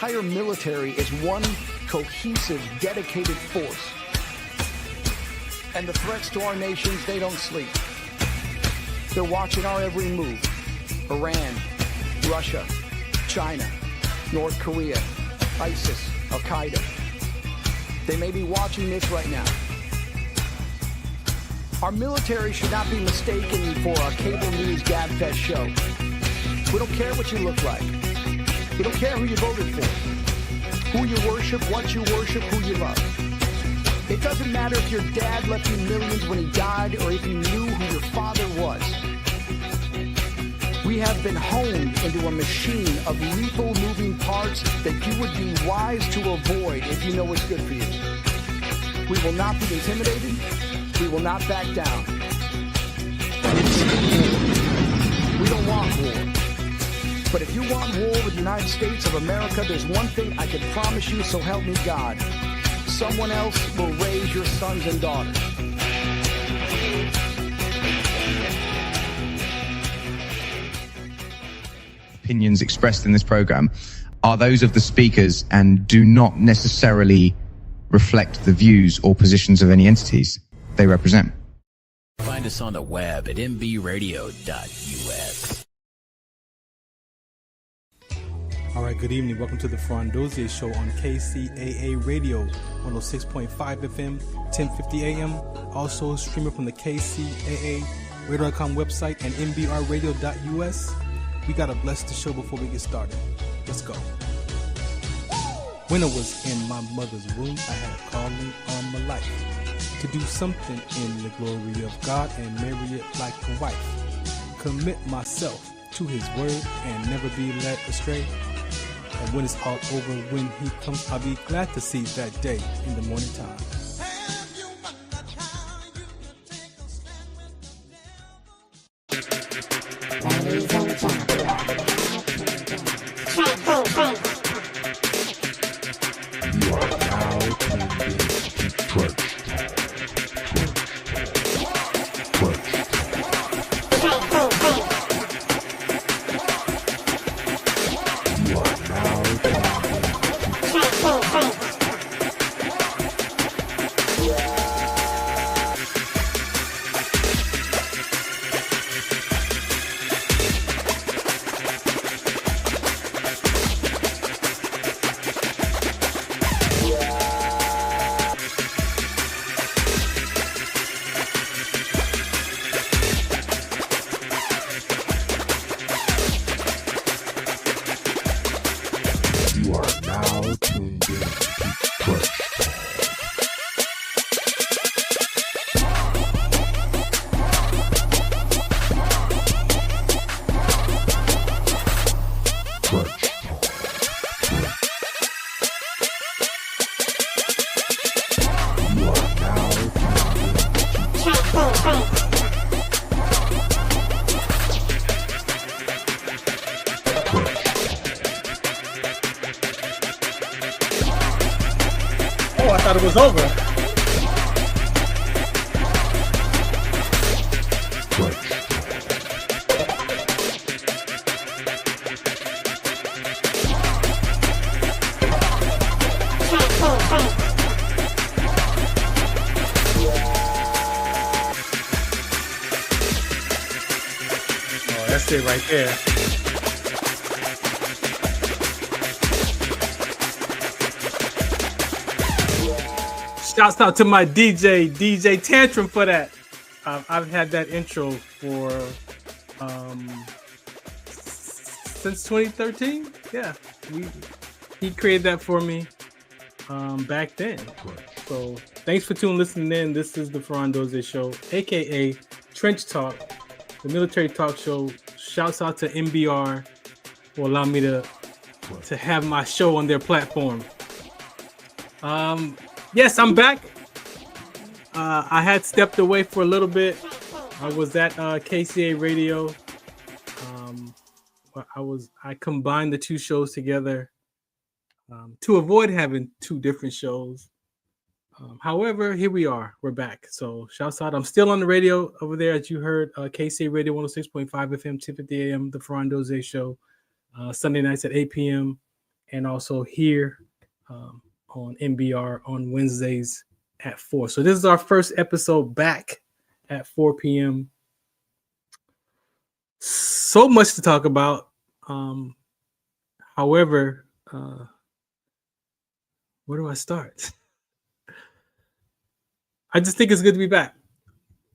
entire military is one cohesive, dedicated force. And the threats to our nations, they don't sleep. They're watching our every move. Iran, Russia, China, North Korea, ISIS, Al-Qaeda. They may be watching this right now. Our military should not be mistaken for a cable news gabfest show. We don't care what you look like. We don't care who you voted for, who you worship, what you worship, who you love. It doesn't matter if your dad left you millions when he died or if you knew who your father was. We have been honed into a machine of lethal moving parts that you would be wise to avoid if you know what's good for you. We will not be intimidated. We will not back down. We don't want war. But if you want war with the United States of America, there's one thing I can promise you, so help me God. Someone else will raise your sons and daughters. Opinions expressed in this program are those of the speakers and do not necessarily reflect the views or positions of any entities they represent. Find us on the web at mbradio.us. All right, good evening. Welcome to the Farron Dozier Show on KCAA Radio, 106.5 FM, 1050 AM. Also streaming from the KCAA Radio.com website and mbradio.us. We got to bless the show before we get started. Let's go. When I was in my mother's womb, I had a calling on my life to do something in the glory of God and marry it like a wife. Commit myself to his word and never be led astray. And when it's all over, when he comes, I'll be glad to see that day in the morning time. You are now tuned in to Church. It was over. Oh, that's it right there. Shouts out to my DJ Tantrum for that. I've had that intro for since 2013. Yeah, he created that for me back then. So thanks for listening in. This is the Farron Dozier Show, aka Trench Talk, the military talk show. Shouts out to MBR for allowing me to have my show on their platform. Yes, I'm back. I had stepped away for a little bit. I was at KCA Radio. I combined the two shows together to avoid having two different shows. However, here we are. We're back. So shouts out. I'm still on the radio over there, as you heard. KCA Radio 106.5 FM, 1050 AM, the Farron Dozier Show. Sunday nights at 8 p.m. and also here on NBR on Wednesdays at 4. So this is our first episode back at 4 p.m. So much to talk about. However, where do I start? I just think it's good to be back.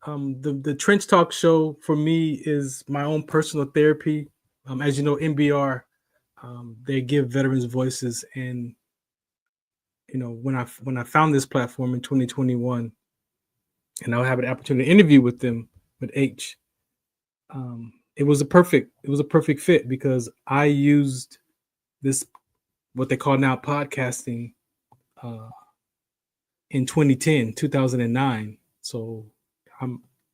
The Trench Talk show for me is my own personal therapy. As you know, NBR, they give veterans voices, and you know, when I found this platform in 2021, and I'll have an opportunity to interview with them with H. It was a perfect fit because I used this, what they call now podcasting, in 2009. So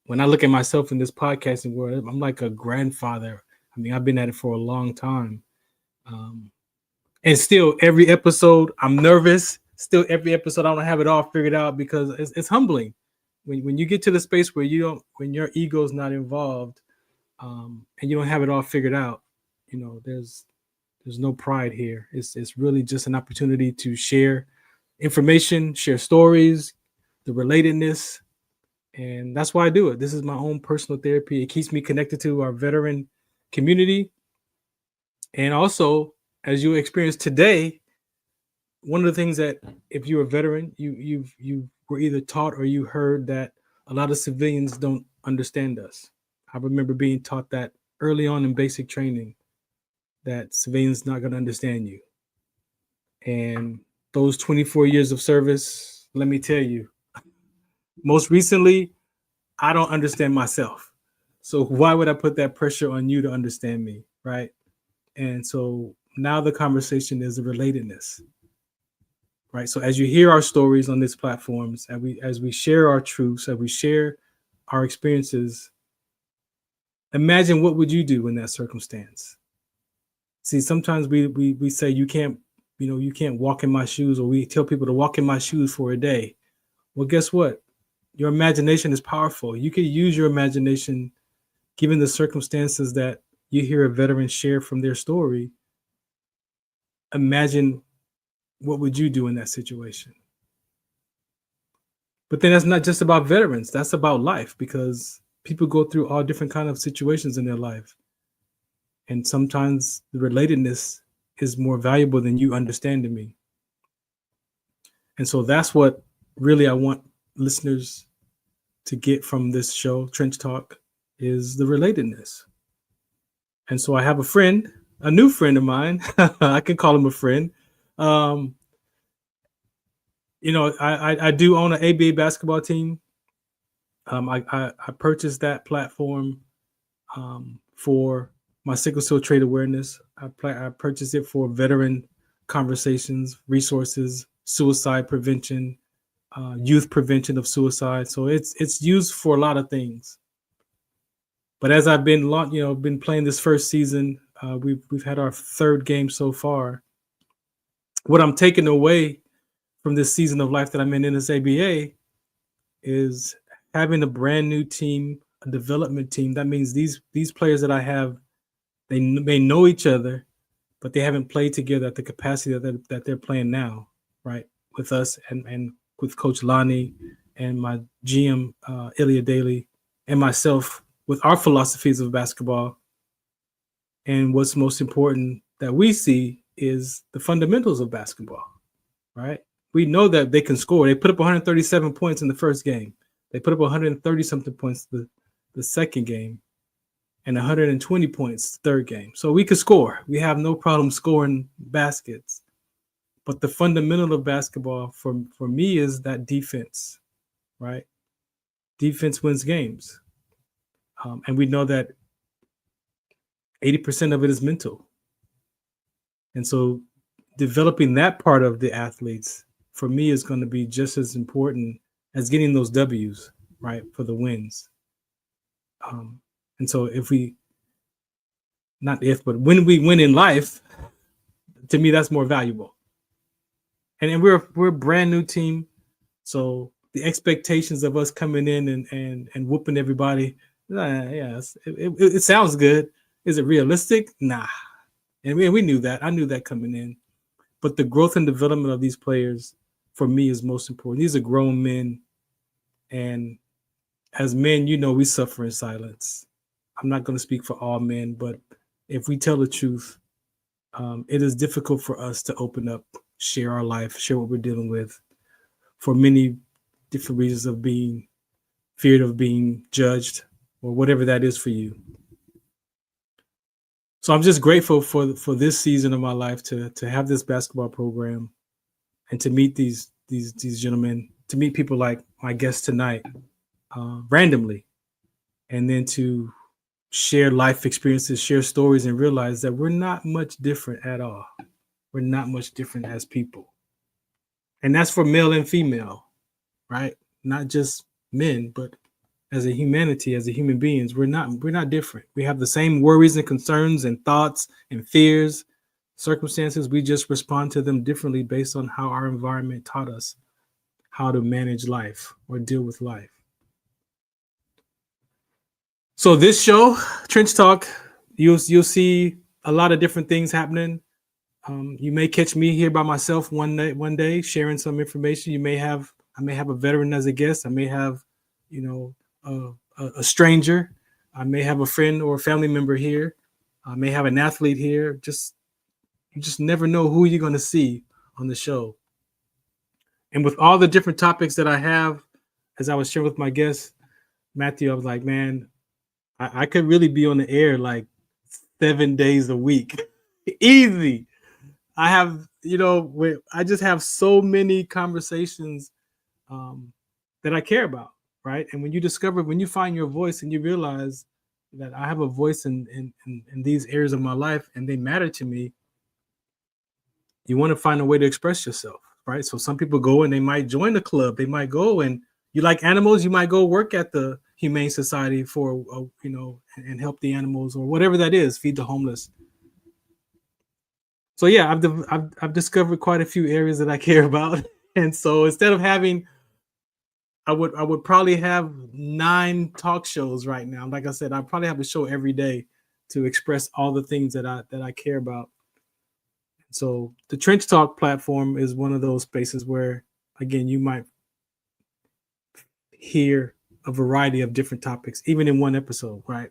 when I look at myself in this podcasting world, I'm like a grandfather. I mean, I've been at it for a long time. And still every episode I'm nervous. Still every episode I don't have it all figured out because it's humbling. When you get to the space where when your ego is not involved, and you don't have it all figured out, you know, there's no pride here. It's really just an opportunity to share information, share stories, the relatedness, and that's why I do it. This is my own personal therapy. It keeps me connected to our veteran community, and also, as you experience today, one of the things that if you're a veteran, you were either taught or you heard that a lot of civilians don't understand us. I remember being taught that early on in basic training, that civilians not going to understand you. And those 24 years of service, let me tell you, most recently, I don't understand myself. So why would I put that pressure on you to understand me, right? And so now the conversation is the relatedness, right? So as you hear our stories on these platforms, as we share our truths, as we share our experiences, imagine what would you do in that circumstance? See, sometimes we say you can't walk in my shoes, or we tell people to walk in my shoes for a day. Well, guess what? Your imagination is powerful. You can use your imagination, given the circumstances that you hear a veteran share from their story. Imagine what would you do in that situation? But then that's not just about veterans. That's about life, because people go through all different kinds of situations in their life. And sometimes the relatedness is more valuable than you understanding me. And so that's what really I want listeners to get from this show, Trench Talk, is the relatedness. And so I have a new friend of mine. I can call him a friend. I do own an ABA basketball team. I purchased that platform for my sickle cell trait awareness. I purchased it for veteran conversations, resources, suicide prevention, youth prevention of suicide. So it's used for a lot of things. But as I've been playing this first season, we've had our third game so far. What I'm taking away from this season of life that I'm in this ABA is having a brand new team, a development team. That means these players that I have, they may know each other, but they haven't played together at the capacity that they're playing now, right? With us and with Coach Lonnie and my GM, Ilya Daly, and myself, with our philosophies of basketball. And what's most important that we see is the fundamentals of basketball, right? We know that they can score. They put up 137 points in the first game. They put up 130-something points the second game, and 120 points the third game. So we could score. We have no problem scoring baskets. But the fundamental of basketball for me is that defense, right? Defense wins games. And we know that 80% of it is mental. And so developing that part of the athletes, for me, is going to be just as important as getting those W's, right, for the wins. And so when we win in life, to me, that's more valuable. And we're a brand new team. So the expectations of us coming in and whooping everybody, it sounds good. Is it realistic? Nah. And we knew that. I knew that coming in. But the growth and development of these players, for me, is most important. These are grown men, and as men, we suffer in silence. I'm not going to speak for all men, but if we tell the truth, it is difficult for us to open up, share our life, share what we're dealing with, for many different reasons of being feared of being judged or whatever that is for you. So I'm just grateful for this season of my life to have this basketball program and to meet these gentlemen, to meet people like my guest tonight, randomly, and then to share life experiences, share stories, and realize that we're not much different at all. We're not much different as people. And that's for male and female, right? Not just men, but as a humanity, as a human beings, we're not different. We have the same worries and concerns and thoughts and fears, circumstances. We just respond to them differently based on how our environment taught us how to manage life or deal with life. So this show, Trench Talk, you'll see a lot of different things happening. You may catch me here by myself one day sharing some information. I may have a veteran as a guest. I may have, a stranger. I may have a friend or a family member here. I may have an athlete here. You just never know who you're going to see on the show. And with all the different topics that I have, as I was sharing with my guest, Matthew, I was like, man, I could really be on the air like 7 days a week. Easy. I have, I just have so many conversations that I care about, right? And when you find your voice and you realize that I have a voice in these areas of my life and they matter to me, you want to find a way to express yourself, right? So some people go and they might join the club. They might go, and you like animals, you might go work at the Humane Society for, and help the animals or whatever that is, feed the homeless. So yeah, I've discovered quite a few areas that I care about. And so instead of having, I would probably have 9 talk shows right now. Like I said, I probably have a show every day to express all the things that I care about. So the Trench Talk platform is one of those spaces where, again, you might hear a variety of different topics, even in one episode, right?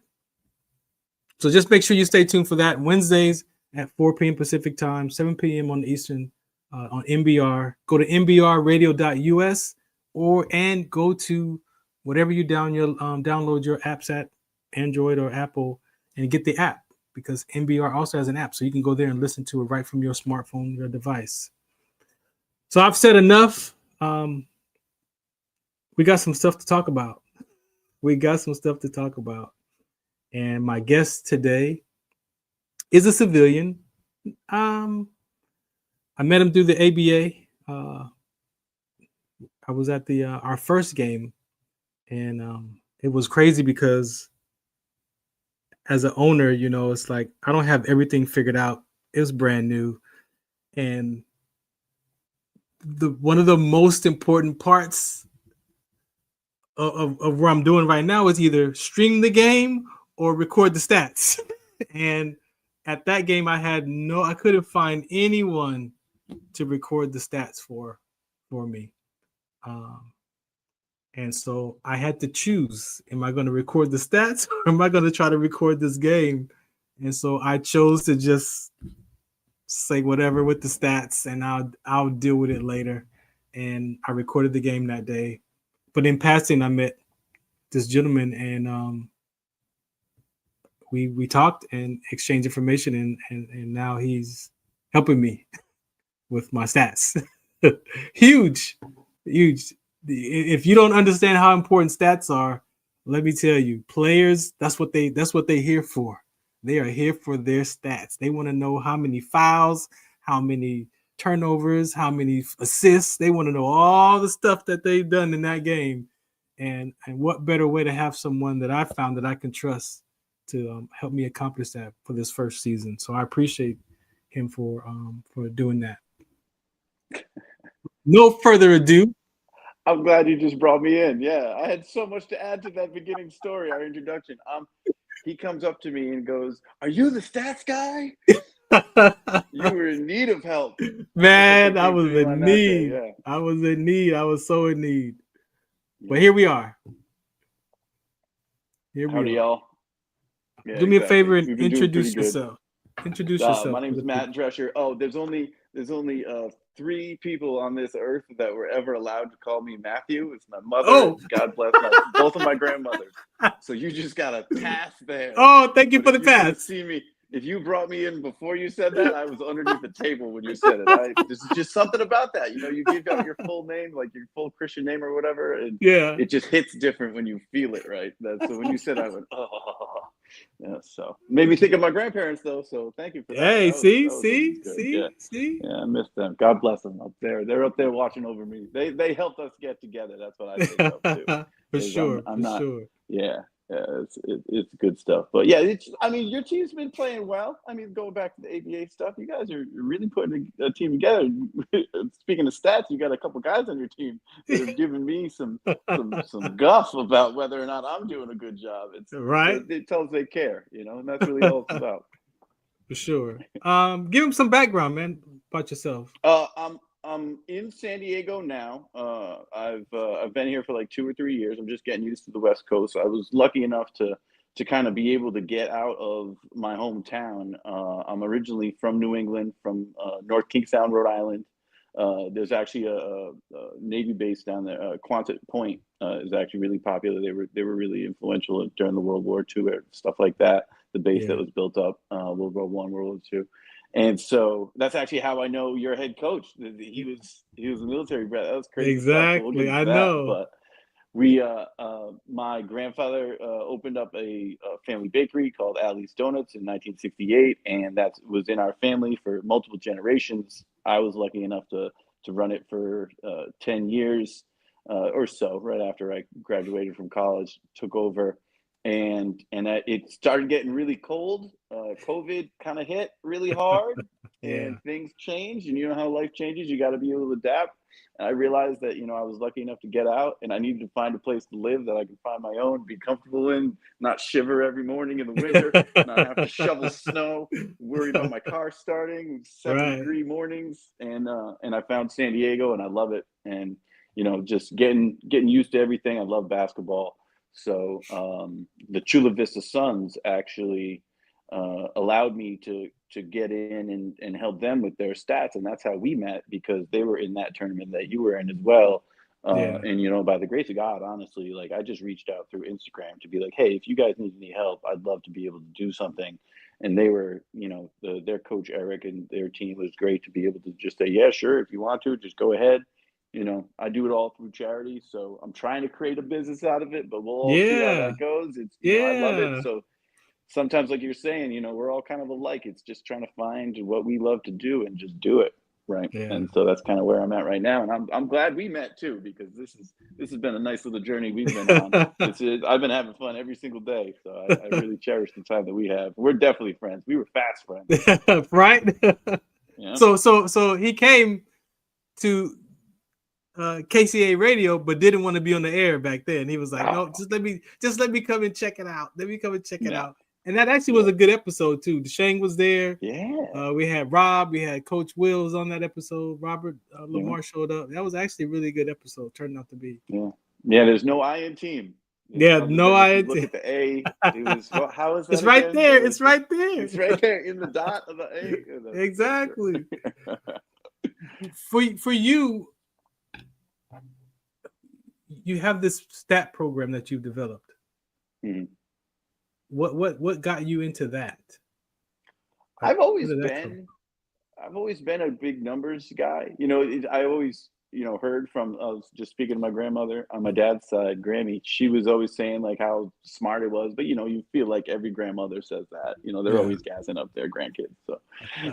So just make sure you stay tuned for that. Wednesdays at 4 p.m. Pacific time, 7 p.m. on the Eastern, on MBR. Go to mbrradio.us and go to whatever you download your apps at, Android or Apple, and get the app, because MBR also has an app. So you can go there and listen to it right from your smartphone, your device. So I've said enough. We got some stuff to talk about. And my guest today is a civilian. I met him through the ABA. I was at our first game, and it was crazy because as an owner, it's like I don't have everything figured out. It was brand new, and one of the most important parts of what I'm doing right now is either stream the game or record the stats. And at that game, I couldn't find anyone to record the stats for me. And so I had to choose, am I going to record the stats or am I going to try to record this game? And so I chose to just say whatever with the stats, and I'll deal with it later. And I recorded the game that day. But in passing, I met this gentleman, and we talked and exchanged information, and now he's helping me with my stats. Huge. If you don't understand how important stats are, let me tell you, players, that's what they're here for. They are here for their stats. They want to know how many fouls, how many turnovers, how many assists. They want to know all the stuff that they've done in that game. And what better way to have someone that I found that I can trust to help me accomplish that for this first season. So I appreciate him for doing that. No further ado. I'm glad you just brought me in. Yeah, I had so much to add to that beginning story, our introduction. He comes up to me and goes, "Are you the stats guy?" You were in need of help. Man, I Came was through on in that day, need. yeah. I was in need. I was so in need. But Yeah. here we are. Here we Howdy, are. y'all. Yeah, Do me a exactly. favor and We've been doing introduce pretty good. yourself. Introduce yourself. My to name's the Matt people. Drescher. Oh, there's only 3 people on this earth that were ever allowed to call me Matthew. It's my mother. Oh. God bless both of my grandmothers. So you just got a pass there. Oh, thank you But for if the you could have pass. seen me, if you brought me in before you said that, I was underneath the table when you said it. This is just something about that. You know, you give out your full name, like your full Christian name or whatever, and Yeah. it just hits different when you feel it, right? So when you said, I went, oh. Yeah, so made me think of my grandparents though. So thank you for that. Hey, That was see. Yeah, I miss them. God bless them up there. They're up there watching over me. They helped us get together. That's what I think of too. For sure. I'm not. Sure. Yeah, it's good stuff. But yeah, I mean, your team's been playing well. I mean, going back to the ABA stuff, you guys are really putting a team together. Speaking of stats, you got a couple guys on your team that have given me some guff about whether or not I'm doing a good job. It tells they care, you know, and that's really all it's about. For sure. Give them some background, man, about yourself. I'm in San Diego now. I've been here for like 2 or 3 years. I'm just getting used to the West Coast. I was lucky enough to kind of be able to get out of my hometown. I'm originally from New England, from North Kingstown, Rhode Island. There's actually a Navy base down there. Quonset Point is actually really popular. They were really influential during the World War II, stuff like that. The base that was built up, World War I, World War II. And so that's actually how I know your head coach. He was a military brat. That was crazy. Exactly, I know. But we, my grandfather opened up a family bakery called Allie's Donuts in 1968, and that was in our family for multiple generations. I was lucky enough to run it for 10 years or so. Right after I graduated from college, took over. And it started getting really cold. COVID kind of hit really hard, and things changed. And you know how life changes. You got to be able to adapt. And I realized that, you know, I was lucky enough to get out, and I needed to find a place to live that I could find my own, be comfortable in, not shiver every morning in the winter, not have to shovel snow, worry about my car starting, 7-degree mornings. And I found San Diego, and I love it. And, you know, just getting used to everything. I love basketball. So the Chula Vista Suns actually allowed me to get in and help them with their stats, and that's how we met, because they were in that tournament that you were in as well. And you know, by the grace of God, honestly, like I just reached out through Instagram to be like, hey, if you guys need any help, I'd love to be able to do something. And they were, you know, their coach Eric and their team was great to be able to just say, yeah, sure, if you want to, just go ahead. You know, I do it all through charity, so I'm trying to create a business out of it, but we'll all see how that goes. It's, you know, I love it. So sometimes, like you're saying, you know, we're all kind of alike. It's just trying to find what we love to do and just do it, right? And so that's kind of where I'm at right now. And I'm glad we met too, because this has been a nice little journey we've been on. I've been having fun every single day, so I really cherish the time that we have. We're definitely friends. We were fast friends, right? Yeah. So he came to KCA radio, but didn't want to be on the air back then. He was like, no, just let me come and check it out. Let me come and check it out. And that actually was a good episode too. Deshane was there. Yeah. We had Rob, we had Coach Wills on that episode. Robert Lamar showed up. That was actually a really good episode, turned out to be. Yeah. There's no I in team. No I in team. Look at the A. How is that? It's right there. It's right there. It's right there in the dot of the A. Exactly. For you, you have this stat program that you've developed. Mm-hmm. What got you into that? I've always been a big numbers guy. You know, I always, you know, heard from just speaking to my grandmother on my dad's side, Grammy. She was always saying like how smart it was, but you know, you feel like every grandmother says that. You know, they're always gassing up their grandkids.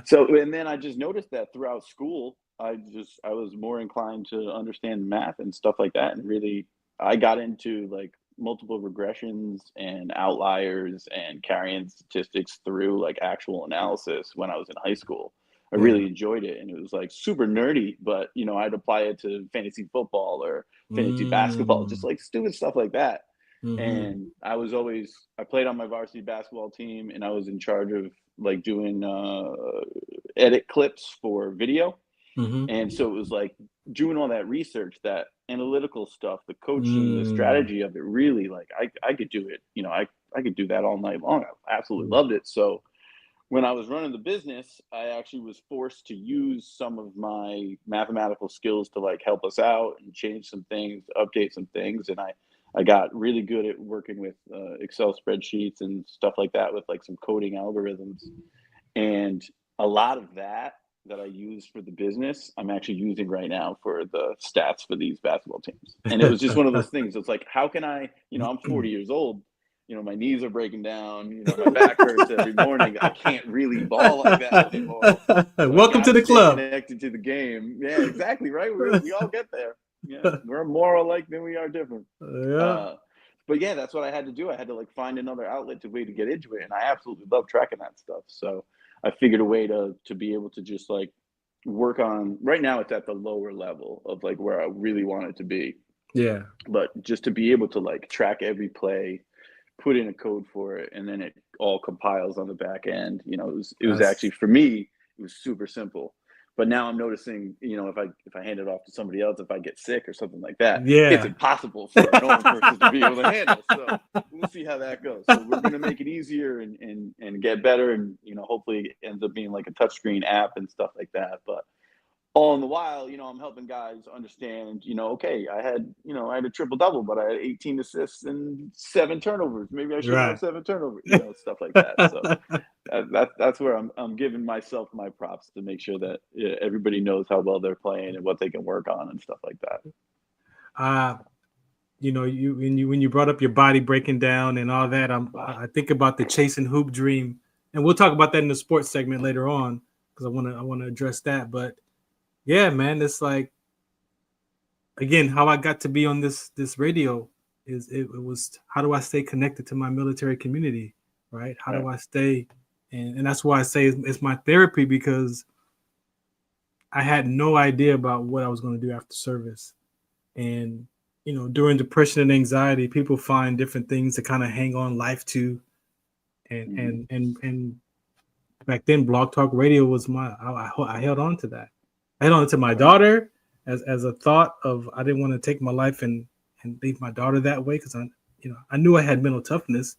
So and then I just noticed that throughout school, I was more inclined to understand math and stuff like that, and really I got into like multiple regressions and outliers and carrying statistics through like actual analysis when I was in high school. I really enjoyed it, and it was like super nerdy, but you know, I'd apply it to fantasy football or fantasy basketball, just like stupid stuff like that. And I played on my varsity basketball team, and I was in charge of like doing edit clips for video. Mm-hmm. And so it was like doing all that research, that analytical stuff, the coaching, the strategy of it, really, like I could do it, you know, I could do that all night long. I absolutely loved it. So when I was running the business, I actually was forced to use some of my mathematical skills to like help us out and change some things, update some things. And I got really good at working with Excel spreadsheets and stuff like that, with like some coding algorithms. And a lot of that I use for the business, I'm actually using right now for the stats for these basketball teams. And it was just one of those things. It's like, how can I, you know, I'm 40 years old, you know, my knees are breaking down, you know, my back hurts every morning. I can't really ball like that anymore. So welcome to the club. Connected to the game. Yeah, exactly. Right. We all get there. Yeah. We're more alike than we are different. Yeah. But yeah, that's what I had to do. I had to like find another outlet, way to get into it. And I absolutely love tracking that stuff. So I figured a way to be able to just like work on, right now it's at the lower level of like where I really want it to be. Yeah. But just to be able to like track every play, put in a code for it, and then it all compiles on the back end. You know, it was actually, for me, it was super simple. But now I'm noticing, you know, if I hand it off to somebody else, if I get sick or something like that, it's impossible for a normal person to be able to handle. So we'll see how that goes. So we're going to make it easier and get better, and, you know, hopefully it ends up being like a touchscreen app and stuff like that. But all in the while, you know, I'm helping guys understand, you know, okay, I had a triple double, but I had 18 assists and 7 turnovers. Maybe I should have 7 turnovers, you know, stuff like that. So that's where I'm giving myself my props to make sure that everybody knows how well they're playing and what they can work on and stuff like that. You know, when you brought up your body breaking down and all that, I think about the chasing hoop dream, and we'll talk about that in the sports segment later on, because I want to address that. But yeah, man, it's like, again, how I got to be on this radio is it was, how do I stay connected to my military community, right? How do I stay, and that's why I say it's my therapy, because I had no idea about what I was going to do after service. And, you know, during depression and anxiety, people find different things to kind of hang on life to. And back then, Blog Talk Radio was I held on to that. I held on to my daughter as a thought of, I didn't want to take my life and leave my daughter that way, because I knew I had mental toughness.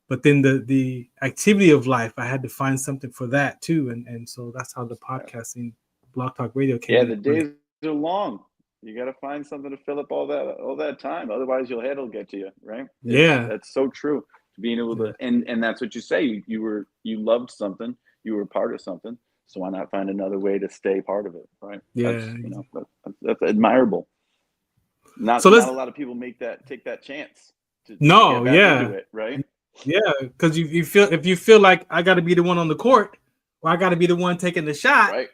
But then the activity of life, I had to find something for that too. And so that's how the podcasting, Blog Talk Radio came. Yeah, the days are long. You got to find something to fill up all that time. Otherwise, your head will get to you, right? That's so true. Being able to, and that's what you say. You loved something. You were part of something. So why not find another way to stay part of it, right? Yeah, that's admirable. Not a lot of people take that chance. To get back into it, right? Yeah, because if you feel like I got to be the one on the court, or I got to be the one taking the shot, right?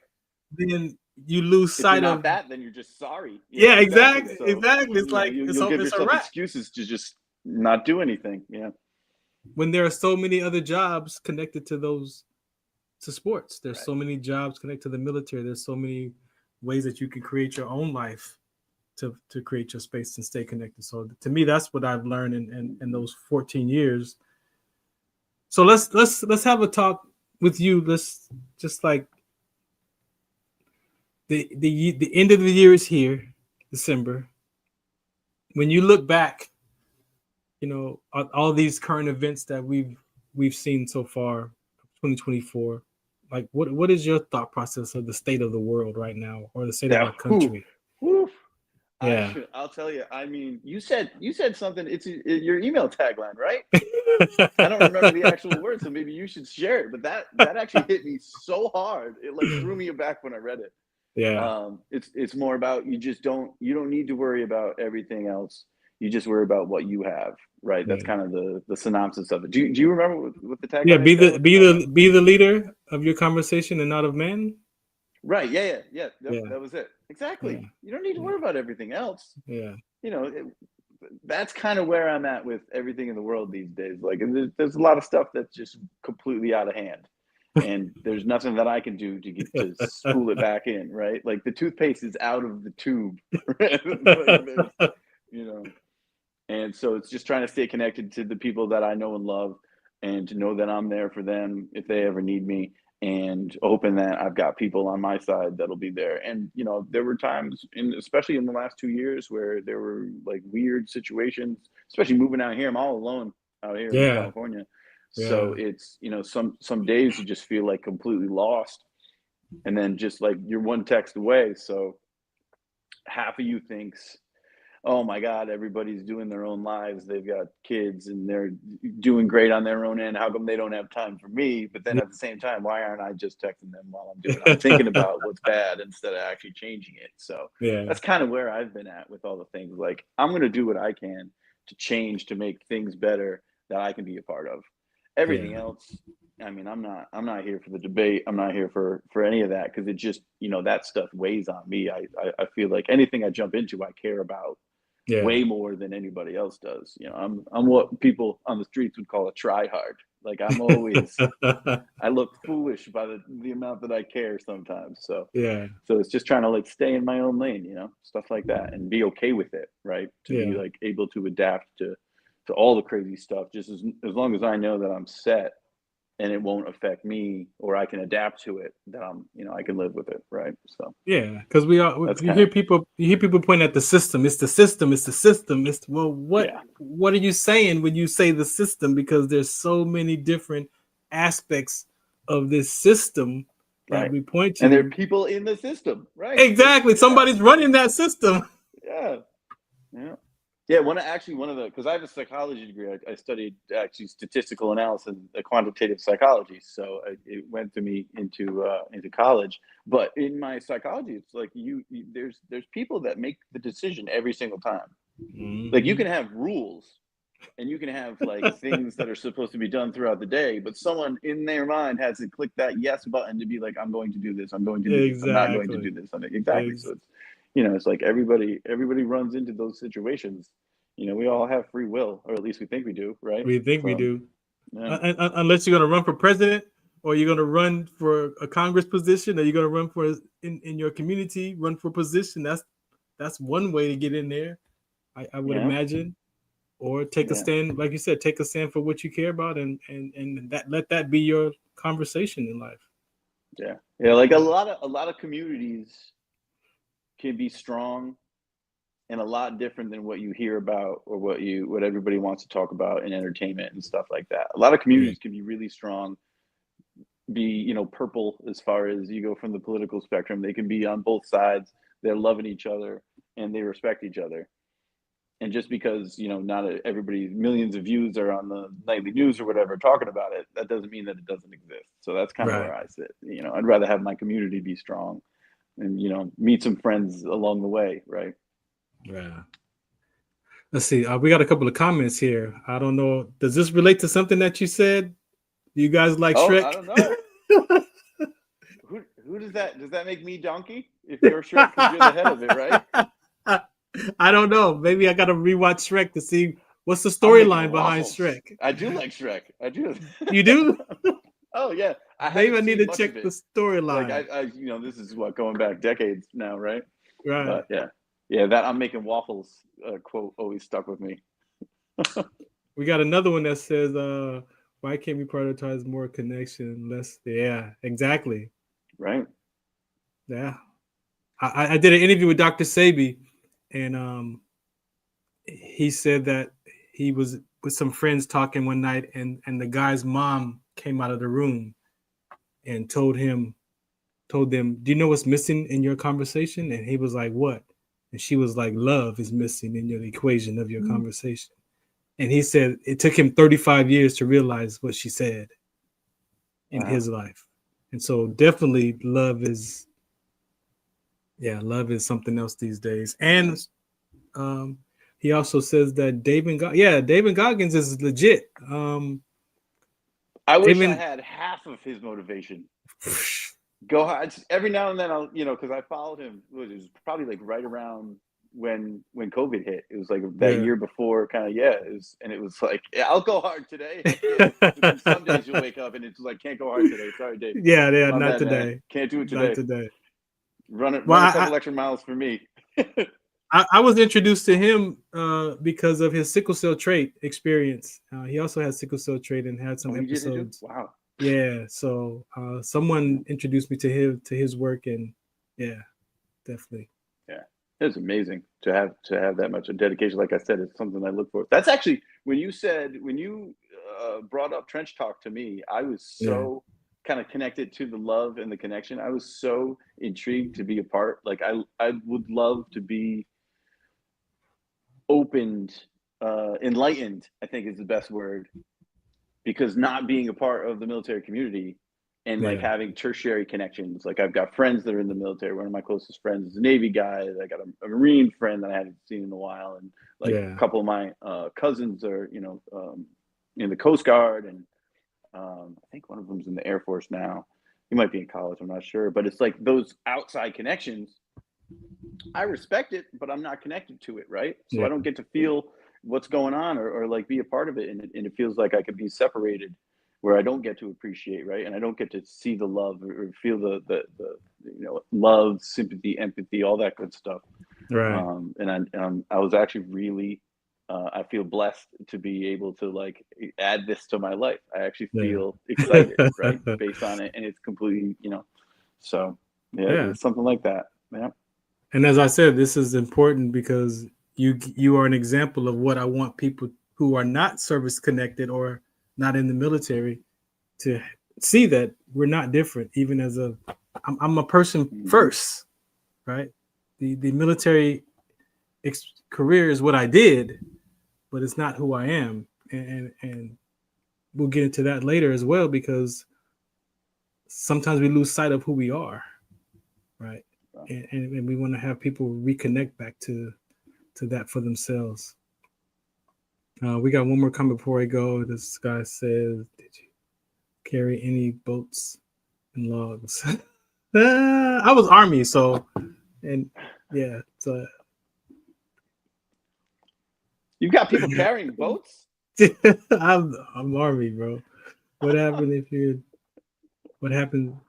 Then you lose sight of that. Then you're just sorry. Yeah, exactly. So, exactly. It's like you'll give yourself excuses to just not do anything. Yeah. When there are so many other jobs connected to sports, there's so many jobs connected to the military. There's so many ways that you can create your own life to create your space and stay connected. So to me, that's what I've learned in those 14 years. So let's have a talk with you. Let's just like the end of the year is here, December. When you look back, you know, all these current events that we've seen so far, 2024, like what is your thought process of the state of the world right now, or the state of our country? Yeah, I'll tell you. I mean, you said something. It's your email tagline, right? I don't remember the actual words, so maybe you should share it. But that actually hit me so hard. It like threw me aback when I read it. Yeah. It's more about you don't need to worry about everything else. You just worry about what you have, right? That's kind of the synopsis of it. Do you remember what the tagline? Yeah, be the leader of your conversation and not of men. Right. Yeah. That was it. Exactly. Yeah. You don't need to worry about everything else. Yeah. You know, that's kind of where I'm at with everything in the world these days. Like, there's a lot of stuff that's just completely out of hand, and there's nothing that I can do to spool it back in. Right. Like the toothpaste is out of the tube. You know, and so it's just trying to stay connected to the people that I know and love, and to know that I'm there for them if they ever need me, and hoping that I've got people on my side that'll be there. And there were times, especially in the last 2 years, where there were like weird situations, especially moving out here. I'm all alone out here in California. So it's, some days you just feel like completely lost, and then just like you're one text away. So half of you thinks, oh my God, everybody's doing their own lives. They've got kids and they're doing great on their own end. How come they don't have time for me? But then at the same time, why aren't I just texting them while I'm doing it? I'm thinking about what's bad instead of actually changing it. So that's kind of where I've been at with all the things. Like, I'm going to do what I can to change, to make things better that I can be a part of. Everything else, I mean, I'm not here for the debate. I'm not here for any of that, because it just, that stuff weighs on me. I feel like anything I jump into, I care about way more than anybody else does. I'm what people on the streets would call a try-hard. Like, I'm always, I look foolish by the amount that I care sometimes. So so it's just trying to like stay in my own lane, stuff like that, and be okay with it, right? To be like able to adapt to all the crazy stuff, just as long as I know that I'm set and it won't affect me, or I can adapt to it, that I can live with it, right? So because you hear people point at the system. It's the system. It's the system. What are you saying when you say the system? Because there's so many different aspects of this system that we point to, and there are people in the system, right? Exactly. Somebody's running that system. One of the, because I have a psychology degree. I studied actually statistical analysis and quantitative psychology. So it went to me into college. But in my psychology, it's like there's people that make the decision every single time. Like, you can have rules and you can have like things that are supposed to be done throughout the day, but someone in their mind has to click that yes button to be like, I'm going to do this. I'm going to do this. I'm not going to do this. So it's, it's like everybody runs into those situations. We all have free will, or at least we think we do, right? We think we do. Unless you're going to run for president, or you're going to run for a Congress position, or you're going to run for in your community, run for a position. That's one way to get in there, I would imagine. Or take a stand, like you said, take a stand for what you care about, and let that be your conversation in life. Like a lot of communities can be strong and a lot different than what you hear about, or what everybody wants to talk about in entertainment and stuff like that. A lot of communities can be really strong, be purple as far as you go from the political spectrum. They can be on both sides. They're loving each other and they respect each other. And just because not everybody, millions of views are on the nightly news or whatever talking about it, that doesn't mean that it doesn't exist. So that's kind of where I sit. I'd rather have my community be strong and meet some friends along the way, right? Let's see. We got a couple of comments here. I don't know. Does this relate to something that you said? Do you guys like Shrek? I don't know. Who does that? Does that make me donkey? If you're Shrek, because you're the head of it, right? I don't know. Maybe I got to rewatch Shrek to see what's the storyline behind Shrek. I do like Shrek. I do. You do? Oh yeah. Maybe I need to check the storyline. Like this is going back decades now, right? Right. That "I'm making waffles" quote always stuck with me. We got another one that says, "Why can't we prioritize more connection, less?" Yeah, exactly. Right. Yeah. I did an interview with Dr. Sebi, and he said that he was with some friends talking one night, and the guy's mom came out of the room and told them, "Do you know what's missing in your conversation?" And he was like, "What?" And she was like, "Love is missing in your equation of your conversation." And he said it took him 35 years to realize what she said in his life. And so definitely love is something else these days. And he also says that David Goggins is legit. I wish I had half of his motivation. Go hard. Every now and then I'll, because I followed him. It was probably like right around when COVID hit. It was like that year before, kind of. It was like, I'll go hard today. Some days you'll wake up and it's like, can't go hard today. Sorry, Dave. Not today. Man. Can't do it today. Not today. Run a couple extra miles for me. I was introduced to him because of his sickle cell trait experience. He also had sickle cell trait and had some episodes. Wow. Yeah, so someone introduced me to his work, and yeah, definitely. Yeah, it's amazing to have that much of dedication. Like I said, it's something I look for. That's actually when you brought up Trench Talk to me, I was so kind of connected to the love and the connection. I was so intrigued to be a part. Like I would love to be opened, enlightened, I think is the best word, because not being a part of the military community and like having tertiary connections. Like I've got friends that are in the military. One of my closest friends is a Navy guy. I got a Marine friend that I hadn't seen in a while. And like a couple of my cousins are, in the Coast Guard. And I think one of them's in the Air Force now. He might be in college, I'm not sure. But it's like those outside connections. I respect it, but I'm not connected to it, right? So I don't get to feel what's going on or like be a part of it. And it feels like I could be separated where I don't get to appreciate, right? And I don't get to see the love or feel the love, sympathy, empathy, all that good stuff. Right. I was actually really, I feel blessed to be able to like add this to my life. I actually feel excited, right? Based on it. And it's completely, so it's something like that. Yeah. And as I said, this is important because you are an example of what I want people who are not service connected or not in the military to see, that we're not different. Even as I'm a person first, right? The military career is what I did, but it's not who I am. And we'll get into that later as well, because sometimes we lose sight of who we are, right? And we want to have people reconnect back to that for themselves. We got one more comment before I go. This guy says, "Did you carry any boats and logs?" I was Army, so so you've got people carrying boats. I'm Army, bro. What happened if you? What happened?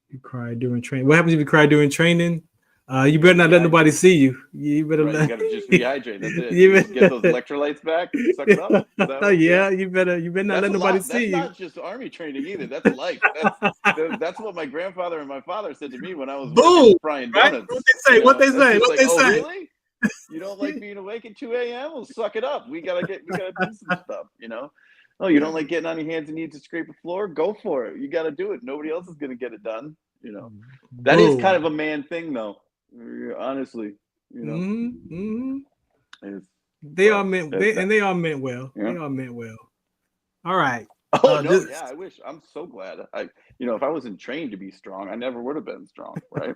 You cry during training. What happens if you cry during training? You better not let nobody see you. You better you gotta just rehydrate. That's it. You get those electrolytes back. Suck it up. You better not let nobody see you. That's not just Army training either. That's life. That's what my grandfather and my father said to me when I was frying donuts. Right? What they say? What they say? Really? You don't like being awake at 2 a.m.? Well, suck it up. We gotta do some stuff. Oh, you don't like getting on your hands and knees to scrape the floor? Go for it. You got to do it. Nobody else is gonna get it done. That is kind of a man thing, though. Honestly, they all meant well. They all meant well. All right. I wish. I'm so glad. If I wasn't trained to be strong, I never would have been strong, right?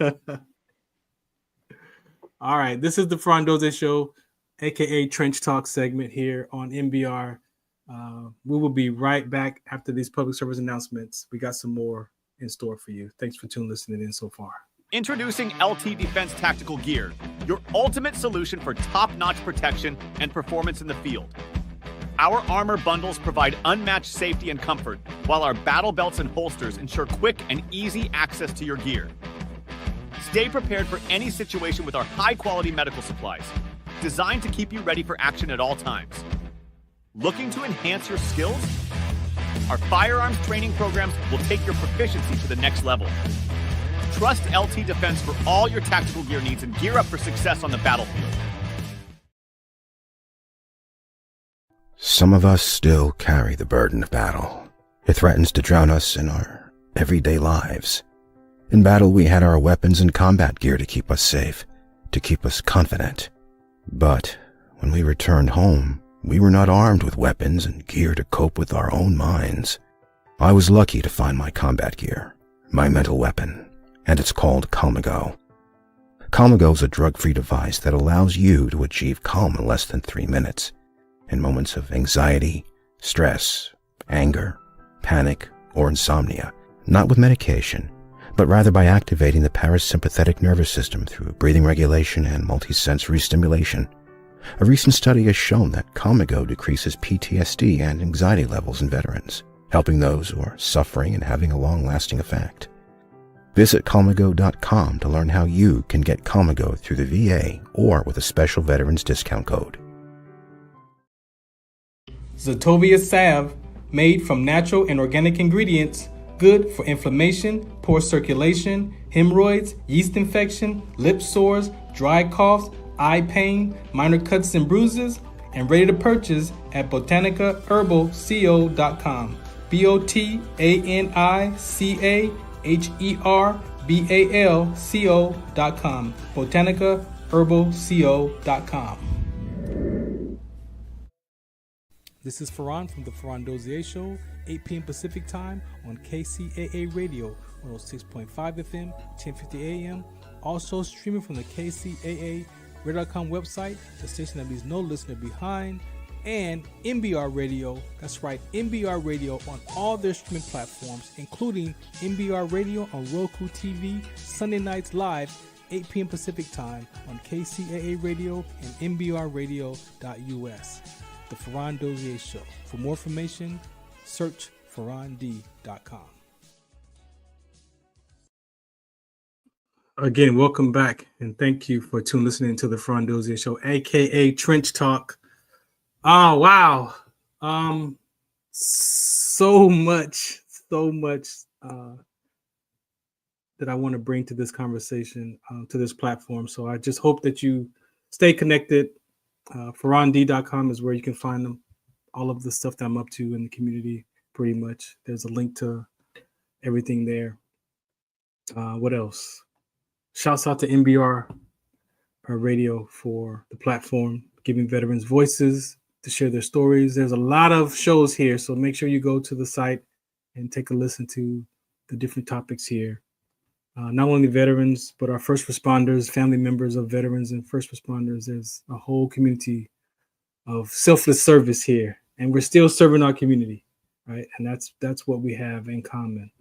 All right. This is the Farron Dozier Show, aka Trench Talk segment here on MBR. We will be right back after these public service announcements. We got some more in store for you. Thanks for listening in so far. Introducing LT Defense Tactical Gear, your ultimate solution for top-notch protection and performance in the field. Our armor bundles provide unmatched safety and comfort, while our battle belts and holsters ensure quick and easy access to your gear. Stay prepared for any situation with our high-quality medical supplies, designed to keep you ready for action at all times. Looking to enhance your skills? Our firearms training programs will take your proficiency to the next level. Trust LT Defense for all your tactical gear needs and gear up for success on the battlefield. Some of us still carry the burden of battle. It threatens to drown us in our everyday lives. In battle, we had our weapons and combat gear to keep us safe, to keep us confident. But when we returned home, we were not armed with weapons and gear to cope with our own minds. I was lucky to find my combat gear, my mental weapon, and it's called Calmago. Calmago is a drug-free device that allows you to achieve calm in less than 3 minutes in moments of anxiety, stress, anger, panic, or insomnia, not with medication, but rather by activating the parasympathetic nervous system through breathing regulation and multisensory stimulation. A recent study has shown that Calmago decreases PTSD and anxiety levels in veterans, helping those who are suffering and having a long-lasting effect. Visit Comigo.com to learn how you can get Comigo through the VA or with a special veterans discount code. Zetovia salve, made from natural and organic ingredients, good for inflammation, poor circulation, hemorrhoids, yeast infection, lip sores, dry coughs, eye pain, minor cuts and bruises, and ready to purchase at botanicaherbalco.com. BOTANICAHERBALCO.com. botanicaherbalco.com. This is Farron from the Farron Dozier Show, 8 p.m. Pacific Time on KCAA Radio, 106.5 FM, 1050 AM. Also streaming from the KCAA Radio.com website, the station that leaves no listener behind, and MBR Radio. That's right, MBR Radio on all their streaming platforms, including MBR Radio on Roku TV, Sunday nights live, 8 p.m. Pacific Time on KCAA Radio and MBRradio.us. The Farron Dozier Show. For more information, search farrond.com. Again, welcome back, and thank you for listening to the Farron Dozier Show, aka Trench Talk. Oh wow, so much that I want to bring to this conversation, to this platform. So I just hope that you stay connected. Farrond.com is where you can find them, all of the stuff that I'm up to in the community. Pretty much, there's a link to everything there. What else? Shouts out to MBR Radio for the platform, giving veterans voices to share their stories. There's a lot of shows here, so make sure you go to the site and take a listen to the different topics here. Not only veterans, but our first responders, family members of veterans and first responders. There's a whole community of selfless service here, and we're still serving our community, right? And that's what we have in common.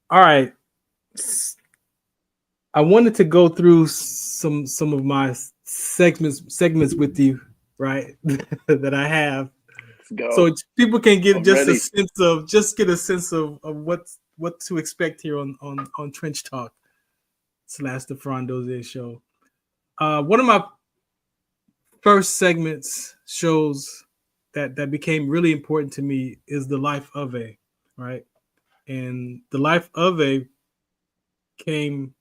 All right. I wanted to go through some of my segments with you, right? that I have, so people can get a sense of what to expect here on Trench Talk / the Farron Dozier Show. One of my first segments shows that became really important to me is the life of a, right? And the life of a came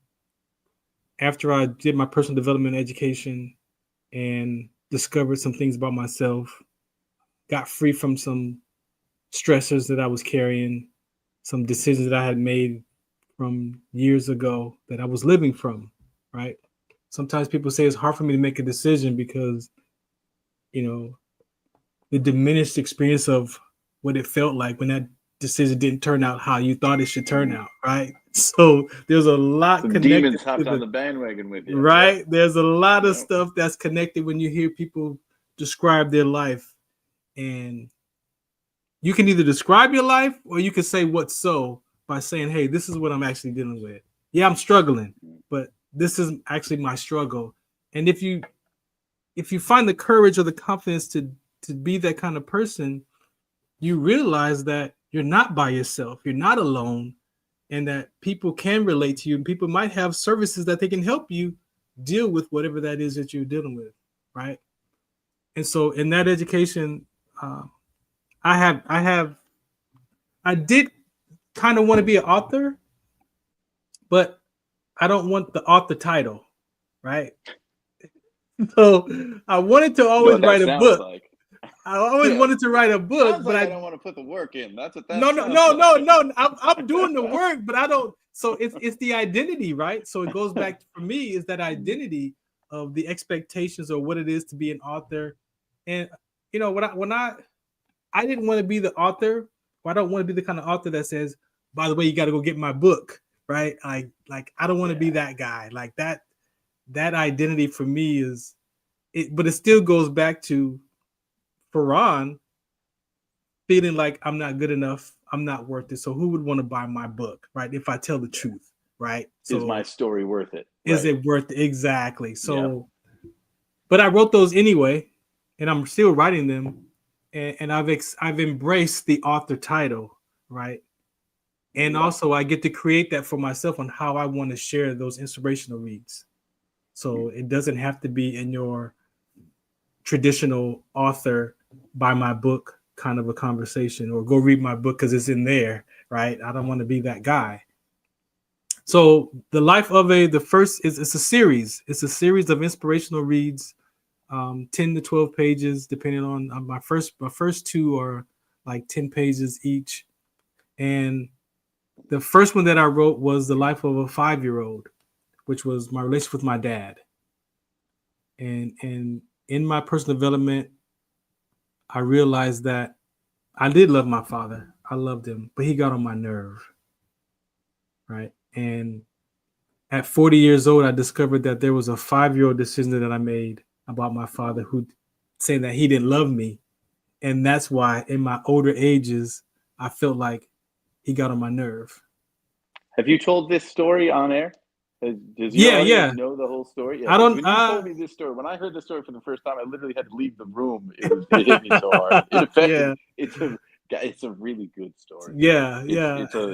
after I did my personal development education and discovered some things about myself, got free from some stressors that I was carrying, some decisions that I had made from years ago that I was living from, right? Sometimes people say it's hard for me to make a decision because, the diminished experience of what it felt like when that decision didn't turn out how you thought it should turn out, right? So there's a lot connected. Demons hopped on the bandwagon with you, right? Yeah. There's a lot of stuff that's connected when you hear people describe their life, and you can either describe your life or you can say what's so by saying, hey, this is what I'm actually dealing with. Yeah, I'm struggling, but this is actually my struggle. And if you find the courage or the confidence to be that kind of person, you realize that you're not by yourself, you're not alone, and that people can relate to you, and people might have services that they can help you deal with whatever that is that you're dealing with, right? And so in that education, I did kind of want to be an author, but I don't want the author title, right? So I wanted to always write a book. Like. I always wanted to write a book, but I don't want to put the work in. That's what that. No. I'm doing the work, but I don't. So it's the identity, right? So it goes back for me is that identity of the expectations or what it is to be an author, and when I didn't want to be the author. Or I don't want to be the kind of author that says, by the way, you got to go get my book, right? Like I don't want to be that guy. Like that identity for me is it, but it still goes back to Farron feeling like I'm not good enough, I'm not worth it. So who would want to buy my book, right? If I tell the truth, right? So is my story worth it? Is it worth it? Exactly. So, but I wrote those anyway, and I'm still writing them, and I've embraced the author title, right? And also I get to create that for myself on how I want to share those inspirational reads. So it doesn't have to be in your traditional author, buy my book kind of a conversation, or go read my book because it's in there, right? I don't want to be that guy. So the life of the first is it's a series. It's a series of inspirational reads, 10 to 12 pages, depending on my first two are like 10 pages each. And the first one that I wrote was the life of a 5-year-old, which was my relationship with my dad. And in my personal development, I realized that I did love my father. I loved him, but he got on my nerve, right? And at 40 years old, I discovered that there was a 5-year-old decision that I made about my father, who saying that he didn't love me. And that's why in my older ages, I felt like he got on my nerve. Have you told this story on air? Does your audience know the whole story? Yeah, I don't. When you told me this story, when I heard the story for the first time, I literally had to leave the room. It hit me so hard. It affected. Yeah. It's a really good story. Yeah,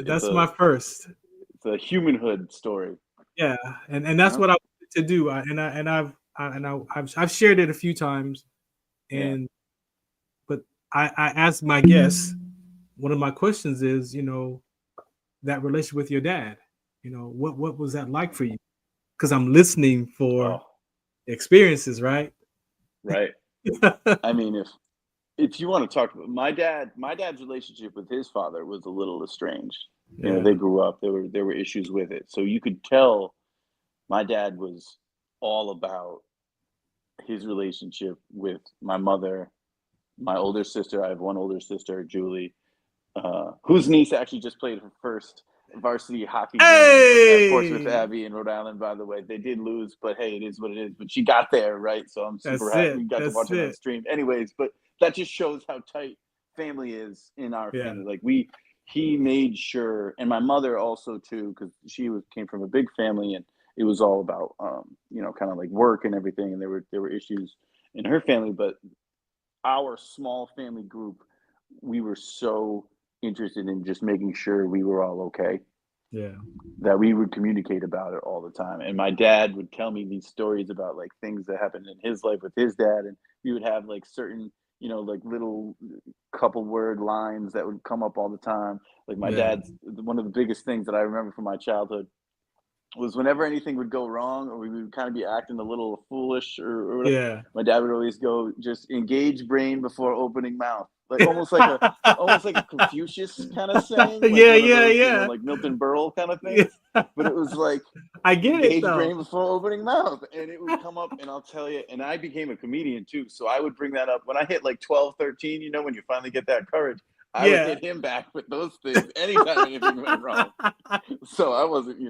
that's my first. It's a humanhood story. Yeah, and that's what I wanted to do. I've shared it a few times, but I asked my guests. One of my questions is, that relationship with your dad. What was that like for you? Because I'm listening for experiences, right? Right. I mean, if you want to talk about my dad's relationship with his father was a little estranged. They grew up. There were issues with it, so you could tell my dad was all about his relationship with my mother, my older sister. I have one older sister, Julie, whose niece actually just played her first varsity hockey game at Portsmouth Abbey in Rhode Island. By the way, they did lose, but hey, it is what it is. But she got there, right? So I'm super happy we got to watch it on stream. Anyways, but that just shows how tight family is in our family. Like he made sure, and my mother also too, because she came from a big family, and it was all about kind of like work and everything, and there were issues in her family. But our small family group, we were so interested in just making sure we were all okay, that we would communicate about it all the time. And my dad would tell me these stories about like things that happened in his life with his dad, and we would have like certain like little couple word lines that would come up all the time. Like my dad's, one of the biggest things that I remember from my childhood was whenever anything would go wrong, or we would kind of be acting a little foolish or whatever, my dad would always go, just engage brain before opening mouth. Like almost like a Confucius kind of saying. Like like Milton Berle kind of thing. But it was like, I get engage it though. brain before opening mouth. And it would come up, and I'll tell you, and I became a comedian too. So I would bring that up when I hit like 12, 13, when you finally get that courage. I would hit him back with those things anytime anything went wrong. So I wasn't,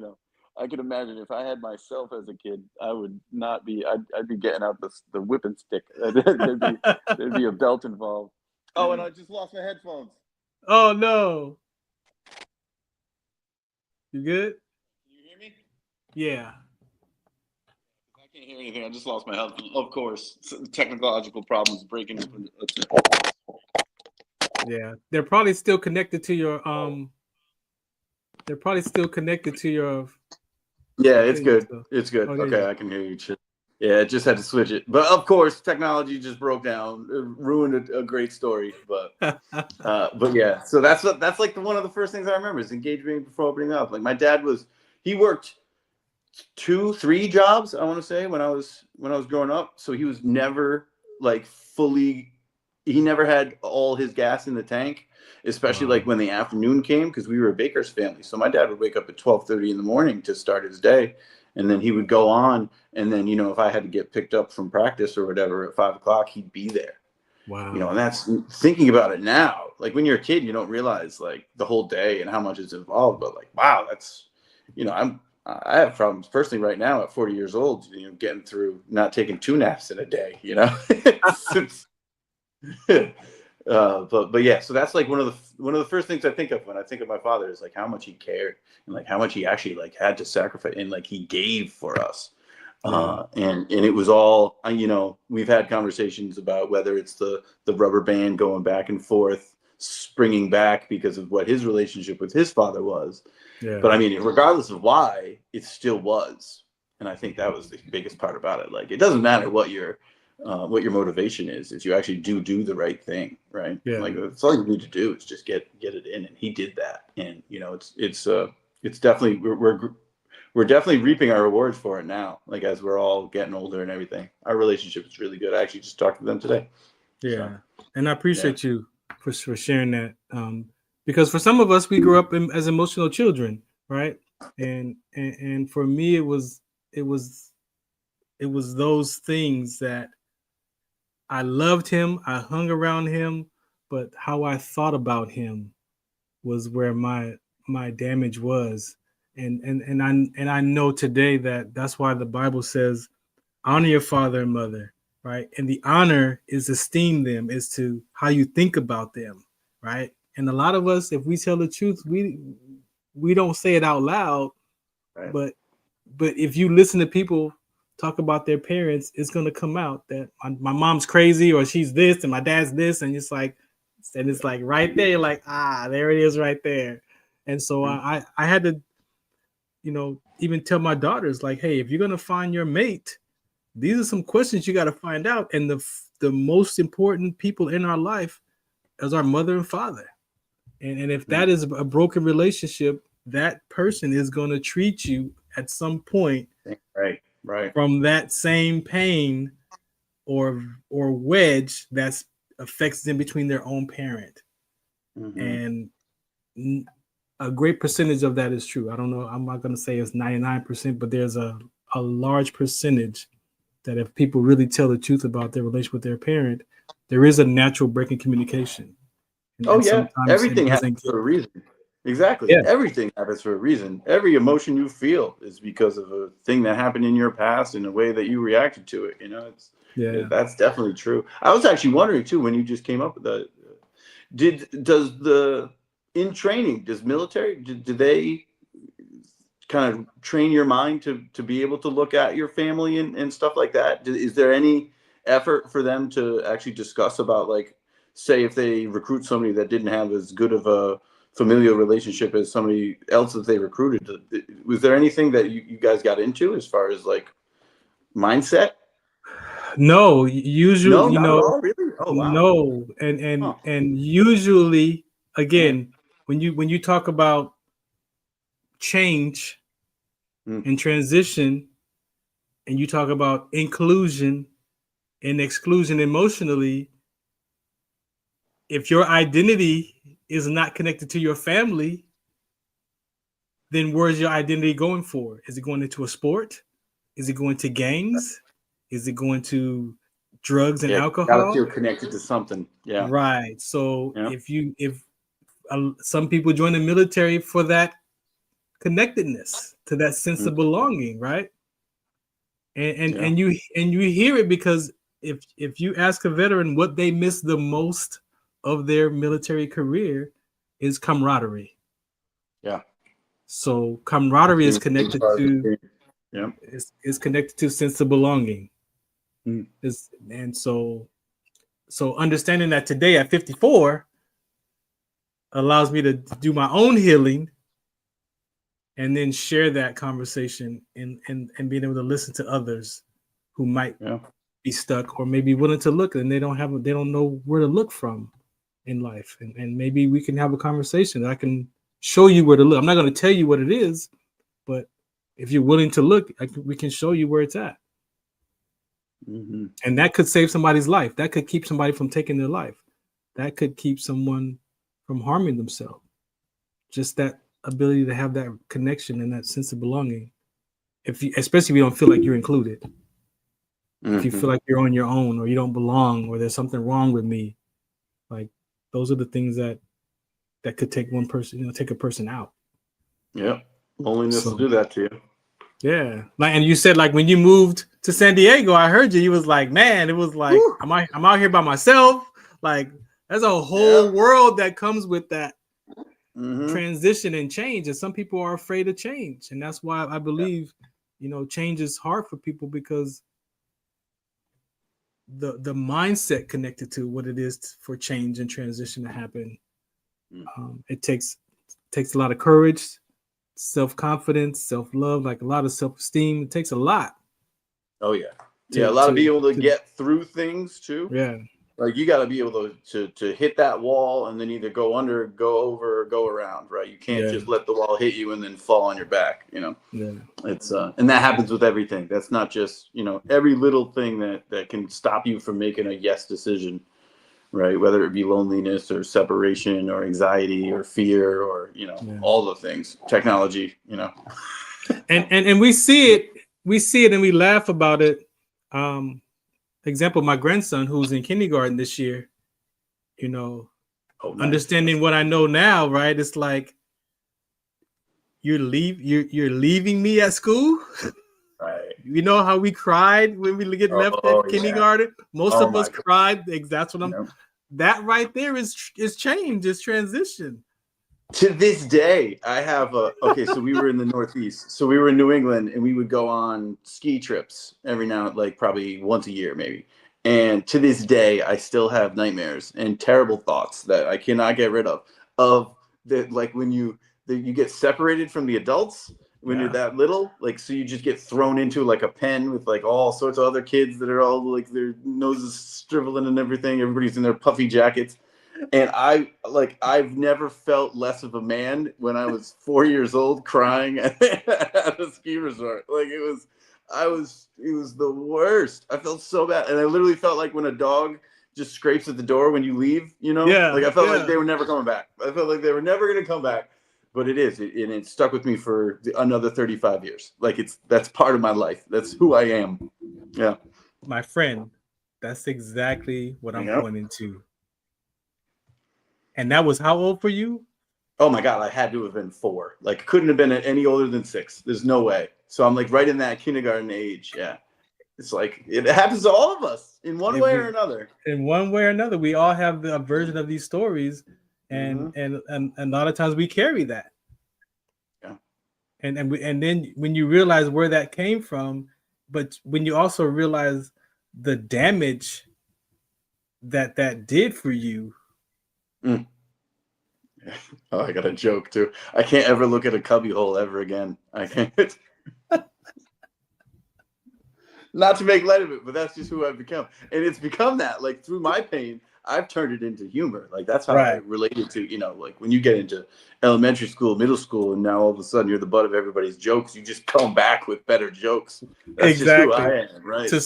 I could imagine if I had myself as a kid, I would not be. I'd be getting out the whipping stick. There'd be a belt involved. Oh, and I just lost my headphones. Oh no! You good? Can you hear me? Yeah. I can't hear anything. I just lost my headphones. Of course, technological problems breaking. Yeah, they're probably still connected to your. They're probably still connected to your. Yeah, it's good. It's good. Okay, I can hear you. Yeah, just had to switch it. But of course, technology just broke down, ruined a great story. But yeah, so that's like one of the first things I remember is engagement before opening up. Like my dad he worked 2-3 jobs, I want to say, when I was growing up. So he was never like fully. He never had all his gas in the tank, especially like when the afternoon came, because we were a baker's family. So my dad would wake up at 12:30 in the morning to start his day. And then he would go on. And then, if I had to get picked up from practice or whatever at 5 o'clock, he'd be there. Wow. And that's thinking about it now. Like when you're a kid, you don't realize like the whole day and how much is involved. But like, wow, that's, I have problems personally right now at 40 years old, getting through not taking 2 naps in a day, But yeah, so that's like one of the first things I think of when I think of my father is like how much he cared and like how much he actually like had to sacrifice and like he gave for us. And it was all, we've had conversations about whether it's the rubber band going back and forth springing back because of what his relationship with his father was. Yeah. But I mean, regardless of why, it still was. And I think that was the biggest part about it. Like, it doesn't matter what your motivation is if you actually do the right thing, right? Yeah. Like, that's all you need to do is just get it in, and he did that. And you know, it's definitely we're definitely reaping our rewards for it now. Like, as we're all getting older and everything, our relationship is really good. I actually just talked to them today. Yeah, and I appreciate you for sharing that. Because for some of us, we grew up as emotional children, right? And for me, it was those things that I loved him, I hung around him, but how I thought about him was where my damage was. And I know today that that's why the Bible says, honor your father and mother, right? And the honor is esteem them, is to how you think about them, right? And a lot of us, if we tell the truth, we don't say it out loud, right. but if you listen to people talk about their parents, it's going to come out that my mom's crazy, or she's this and my dad's this, and it's like right there, you're like, there it is right there. And so I had to, you know, even tell my daughters, like, hey, if you're going to find your mate, these are some questions you got to find out. And the most important people in our life is our mother and father. And if that is a broken relationship, that person is going to treat you at some point right from that same pain or wedge that affects them between their own parent. And a great percentage of that is true. I don't know, I'm not going to say it's 99%, but there's a large percentage that if people really tell the truth about their relationship with their parent, there is a natural break in communication. And everything happens for a reason. Exactly. Yeah. Everything happens for a reason. Every emotion you feel is because of a thing that happened in your past and the way that you reacted to it. You know, that's definitely true. I was actually wondering too, when you just came up with that, does military, do they kind of train your mind to be able to look at your family and stuff like that? Is there any effort for them to actually discuss about, like, say if they recruit somebody that didn't have as good of a familial relationship as somebody else that they recruited, was there anything that you guys got into as far as like mindset? No, usually, not at all, really? Oh, wow. No, and usually, again, when you talk about change and transition, and you talk about inclusion and exclusion emotionally, if your identity is not connected to your family, then where's your identity going for? Is it going into a sport? Is it going to gangs? Is it going to drugs and alcohol? Gotta feel connected to something. Yeah. Right. So if some people join the military for that connectedness, to that sense of belonging, right? And you hear it, because if you ask a veteran what they miss the most of their military career, is camaraderie. Yeah. So camaraderie is connected to is connected to sense of belonging. And so understanding that today at 54 allows me to do my own healing, and then share that conversation and being able to listen to others who might be stuck or maybe willing to look, and they don't know where to look from in life. And maybe we can have a conversation. I can show you where to look. I'm not going to tell you what it is, but if you're willing to look, we can show you where it's at. And that could save somebody's life. That could keep somebody from taking their life. That could keep someone from harming themselves. Just that ability to have that connection and that sense of belonging. Especially if you don't feel like you're included. If you feel like you're on your own, or you don't belong, or there's something wrong with me, like, those are the things that could take one person, take a person out. Yeah. Loneliness will do that to you. Yeah. Like, and you said, like, when you moved to San Diego, I heard you was like, man, it was like, I'm out here by myself. Like, there's a whole world that comes with that transition and change. And some people are afraid of change. And that's why I believe, change is hard for people, because the mindset connected to what it is for change and transition to happen It takes a lot of courage, self-confidence, self-love, like a lot of self-esteem. It takes a lot. Oh yeah. A lot of being able to get through things too. Yeah. Like you got to be able to hit that wall and then either go under, go over, or go around, right? You can't just let the wall hit you and then fall on your back, you know? Yeah. It's and that happens with everything. That's not just, you know, every little thing that can stop you from making a yes decision, right? Whether it be loneliness or separation or anxiety or fear or, you know, all the things, technology, you know. And we see it and we laugh about it. Example, my grandson who's in kindergarten this year, you know, understanding what I know now, right? It's like you're leaving me at school. Right. You know how we cried when we get left at kindergarten? Most of us cried. That's what that right there is change, is transition. To this day, I have so we were in the Northeast. So we were in New England and we would go on ski trips every now, like probably once a year, maybe. And to this day, I still have nightmares and terrible thoughts that I cannot get rid of the, like when you get separated from the adults when you're that little, like, so you just get thrown into like a pen with like all sorts of other kids that are all like their noses shriveling and everything. Everybody's in their puffy jackets. And I've never felt less of a man when I was 4 years old crying at a ski resort. Like it was the worst. I felt so bad. And I literally felt like when a dog just scrapes at the door when you leave, you know? Yeah. Like I felt like they were never coming back. I felt like they were never going to come back. But it stuck with me for another 35 years. Like that's part of my life. That's who I am. Yeah. My friend, that's exactly what I'm pointing to. And that was how old for you? Oh my God, I had to have been 4. Like couldn't have been any older than 6. There's no way. So I'm like right in that kindergarten age. Yeah. It's like it happens to all of us in one way or another. In one way or another, we all have a version of these stories, and a lot of times we carry that. Yeah. And then when you realize where that came from, but when you also realize the damage that did for you. Oh, I got a joke too. I can't ever look at a cubby hole ever again. I can't. Not to make light of it, but that's just who I've become. And it's become that, like through my pain, I've turned it into humor. Like that's how I related to, you know, like when you get into elementary school, middle school, and now all of a sudden you're the butt of everybody's jokes. You just come back with better jokes. That's just who I am, right? To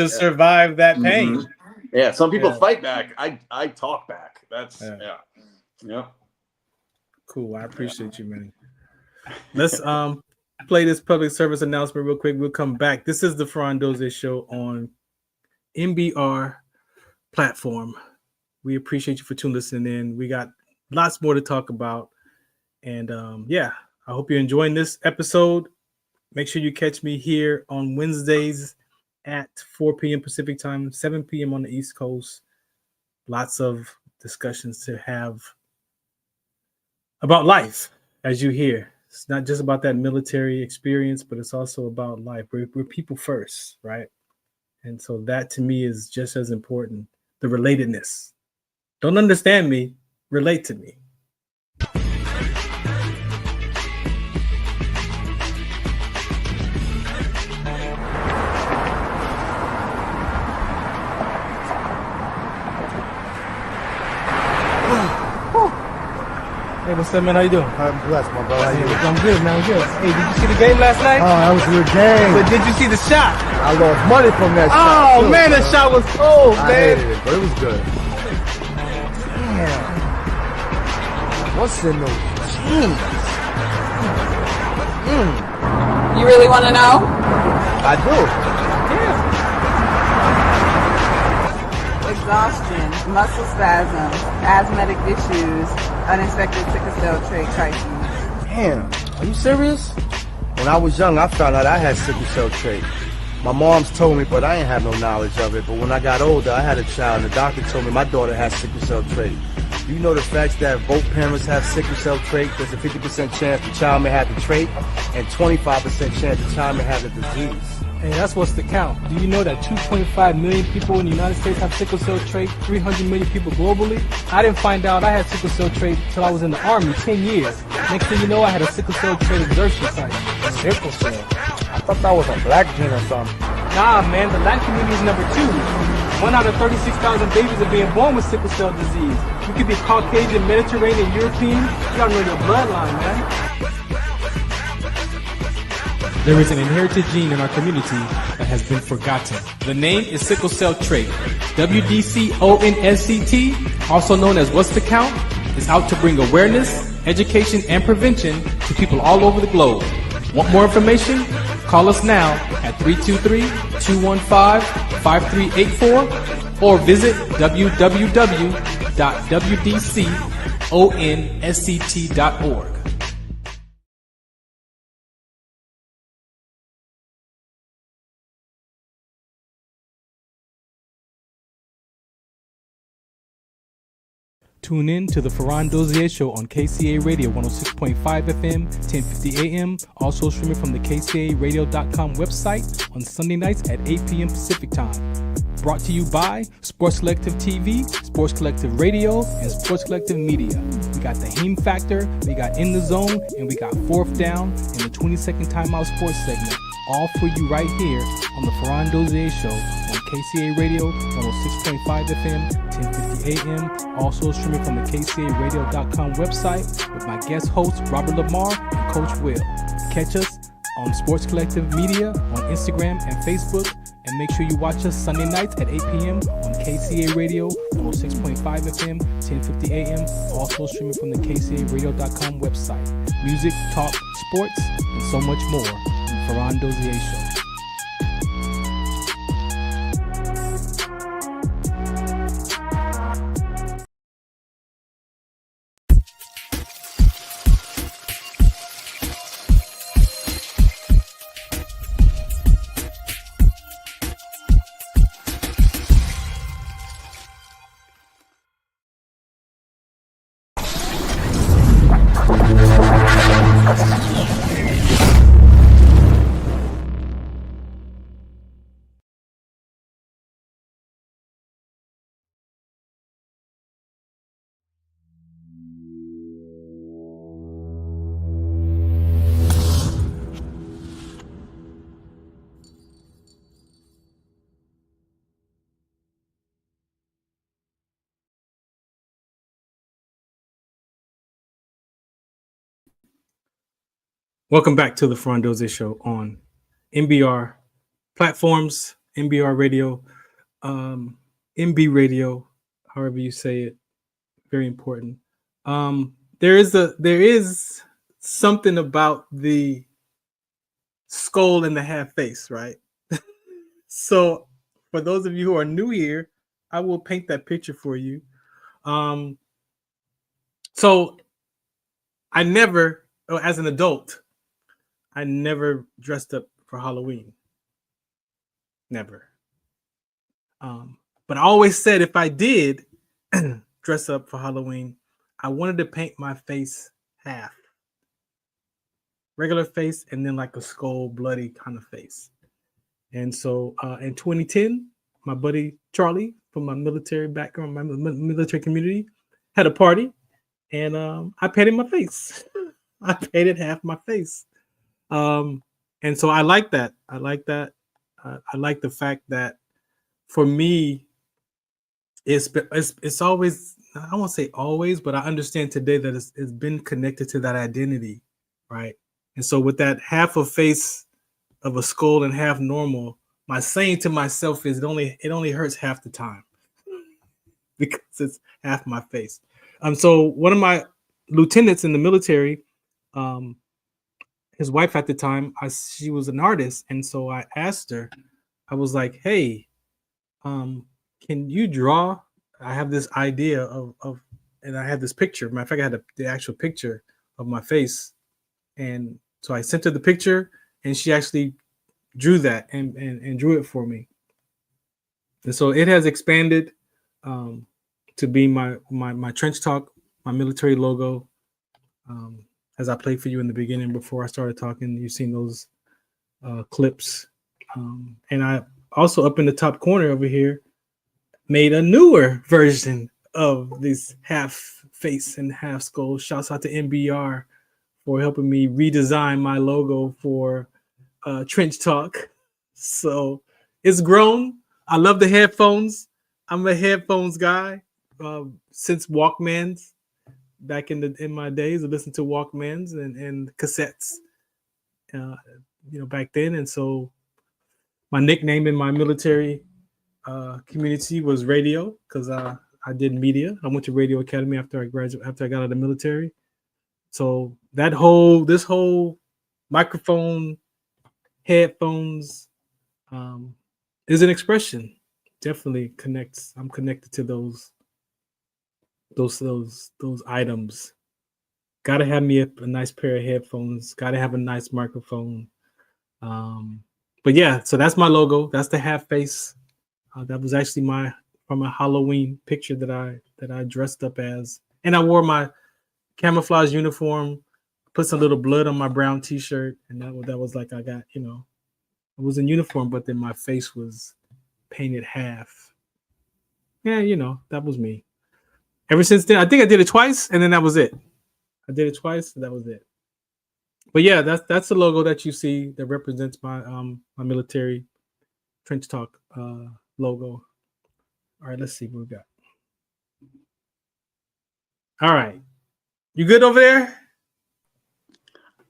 survive that pain. Mm-hmm. Yeah, some people fight back. I talk back. That's yeah. Cool. I appreciate you, man. Let's play this public service announcement real quick. We'll come back. This is the Farron Dozier Show on MBR platform. We appreciate you for listening in. We got lots more to talk about. And I hope you're enjoying this episode. Make sure you catch me here on Wednesdays at 4 p.m. Pacific time, 7 p.m. on the East Coast. Lots of discussions to have about life, as you hear. It's not just about that military experience, but it's also about life. We're people first, right? And so that to me is just as important. The relatedness. Don't understand me, relate to me. Hey, what's up, man? How you doing? I'm blessed, my brother. How you doing? I'm good, man. I'm good. Hey, did you see the game last night? Oh, that was a good game. But did you see the shot? I lost money from that shot. Oh, man, that shot was cold, man. I hated it, but it was good. Damn. What's in those jeans? You really want to know? I do. Exhaustion, muscle spasms, asthmatic issues, unexpected sickle cell trait crises. Damn, are you serious? When I was young, I found out I had sickle cell trait. My mom's told me, but I ain't have no knowledge of it. But when I got older, I had a child, and the doctor told me my daughter has sickle cell trait. Do you know the facts that both parents have sickle cell trait? There's a 50% chance the child may have the trait, and 25% chance the child may have the disease. Hey, that's what's the count. Do you know that 2.5 million people in the United States have sickle cell trait, 300 million people globally? I didn't find out I had sickle cell trait until I was in the Army 10 years. Next thing you know, I had a sickle cell trait exertion site. Sickle cell? I thought that was a black gene or something. Nah, man, the Latin community is number 2. 1 out of 36,000 babies are being born with sickle cell disease. You could be Caucasian, Mediterranean, European. You gotta know your bloodline, man. There is an inherited gene in our community that has been forgotten. The name is sickle cell trait. WDCONSCT, also known as What's the Count, is out to bring awareness, education, and prevention to people all over the globe. Want more information? Call us now at 323-215-5384 or visit www.wdconsct.org. Tune in to the Farron Dozier Show on KCA Radio 106.5 FM, 1050 AM. Also streaming from the KCARadio.com website on Sunday nights at 8 p.m. Pacific Time. Brought to you by Sports Collective TV, Sports Collective Radio, and Sports Collective Media. We got the Heme Factor, we got In the Zone, and we got Fourth Down in the 20-second timeout sports segment. All for you right here on the Farron Dozier Show on KCA Radio 106.5 FM, 1050 AM. Also streaming from the KCARadio.com website with my guest hosts Robert Lamar and Coach Will. Catch us on Sports Collective Media on Instagram and Facebook. And make sure you watch us Sunday nights at 8 p.m. on KCA Radio 106.5 FM, 1050 AM. Also streaming from the KCARadio.com website. Music, talk, sports, and so much more. Farron Dozier Show. Welcome back to the Farron Dozier Show on MBR platforms, MBR Radio, MB Radio, however you say it. Very important. There is something about the skull and the half face, right? So for those of you who are new here, I will paint that picture for you. So I never, as an adult, I never dressed up for Halloween. Never. But I always said if I did dress up for Halloween, I wanted to paint my face half. Regular face and then like a skull, bloody kind of face. And so in 2010, my buddy Charlie from my military background, my military community, had a party. And I painted my face. I painted half my face. And so I like that. I like that. I like the fact that for me, it's always, I won't say always, but I understand today that it's been connected to that identity, right? And so with that half a face of a skull and half normal, my saying to myself is it only hurts half the time because it's half my face. So one of my lieutenants in the military, his wife at the time, she was an artist. And so I asked her, I was like, hey, can you draw? I have this idea of and I had this picture. Matter of fact, I had the actual picture of my face. And so I sent her the picture and she actually drew that and drew it for me. And so it has expanded to be my trench talk, my military logo. As I played for you in the beginning before I started talking, you've seen those clips. And I also up in the top corner over here made a newer version of this half face and half skull. Shouts out to MBR for helping me redesign my logo for Trench Talk. So it's grown. I love the headphones. I'm a headphones guy since Walkmans. Back in my days, I listened to Walkmans and cassettes, back then. And so my nickname in my military community was Radio, because I did media. I went to Radio Academy after I got out of the military. So this whole microphone, headphones is an expression. Definitely connects. I'm connected to those items. Got to have me a nice pair of headphones. Got to have a nice microphone. But yeah, so that's my logo. That's the half face. That was actually from a Halloween picture that I dressed up as, and I wore my camouflage uniform, put some little blood on my brown T-shirt, and that was like I got, it was in uniform, but then my face was painted half. Yeah, that was me. Ever since then, I think I did it twice, and then that was it. I did it twice, and that was it. But yeah, that's the logo that you see that represents my military Trench Talk logo. All right, let's see what we got. All right, you good over there?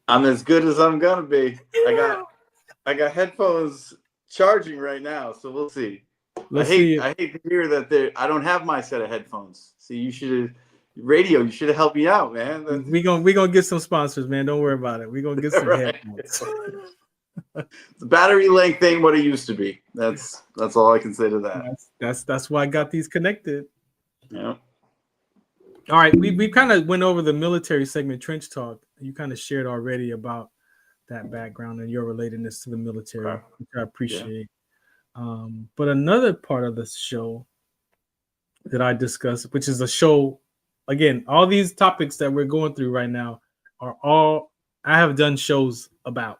I'm as good as I'm gonna be. I got headphones charging right now, so we'll see. I hate to hear that I don't have my set of headphones. See, you should have helped me out, man. We gonna get some sponsors, man. Don't worry about it. We're gonna get some headphones. The battery length ain't what it used to be. That's all I can say to that. That's why I got these connected. Yeah. All right, we kind of went over the military segment, Trench Talk. You kind of shared already about that background and your relatedness to the military, which I appreciate. Yeah. But another part of the show that I discussed, which is a show, again, all these topics that we're going through right now are all I have done shows about,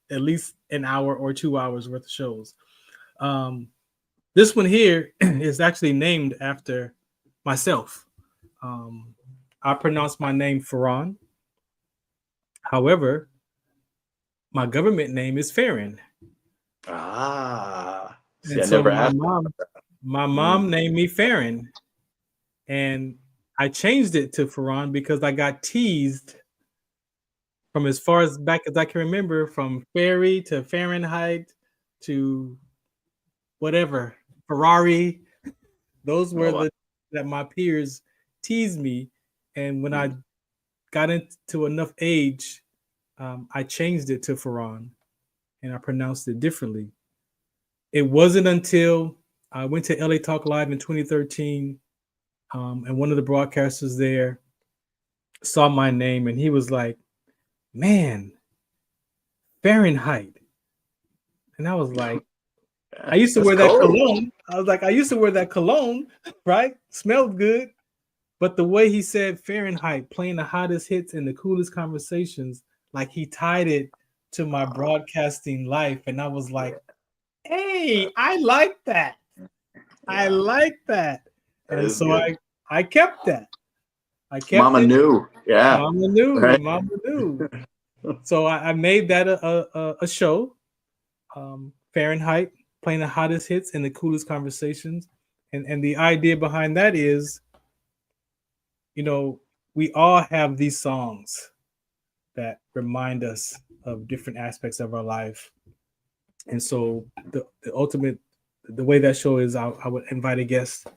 at least an hour or 2 hours worth of shows. This one here is actually named after myself. I pronounce my name Farron. However, my government name is Farron. See, and so my mom named me Farron, and I changed it to Farron because I got teased from as far as back as I can remember, from Fairy to Fahrenheit to whatever, Ferrari. Those were that my peers teased me, and when I got into enough age, I changed it to Farron, and I pronounced it differently. It wasn't until I went to LA Talk Live in 2013, and one of the broadcasters there saw my name, and he was like, "Man, Fahrenheit." And I was like, I used to wear that cologne. I was like, I used to wear that cologne, right? Smelled good. But the way he said Fahrenheit, playing the hottest hits and the coolest conversations, like he tied it to my broadcasting life. And I was like, hey, I like that. I like that. And so I kept that. Mama knew. Yeah. Mama knew. Right? Mama knew. So I made that a show, Fahrenheit, playing the hottest hits and the coolest conversations. And the idea behind that is, we all have these songs that remind us of different aspects of our life. And so the way that show is, I would invite a guest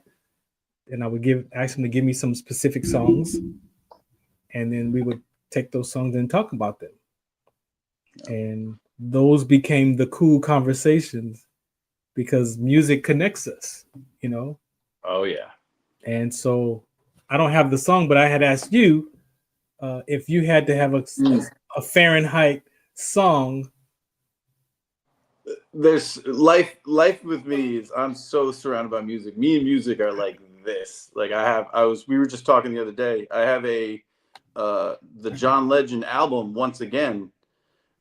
and I would ask them to give me some specific songs. And then we would take those songs and talk about them. And those became the cool conversations because music connects us, Oh, yeah. And so I don't have the song, but I had asked you if you had to have a Fahrenheit song. There's life with me is I'm so surrounded by music. Me and music are like this. Like we were just talking the other day. I have the John Legend album once again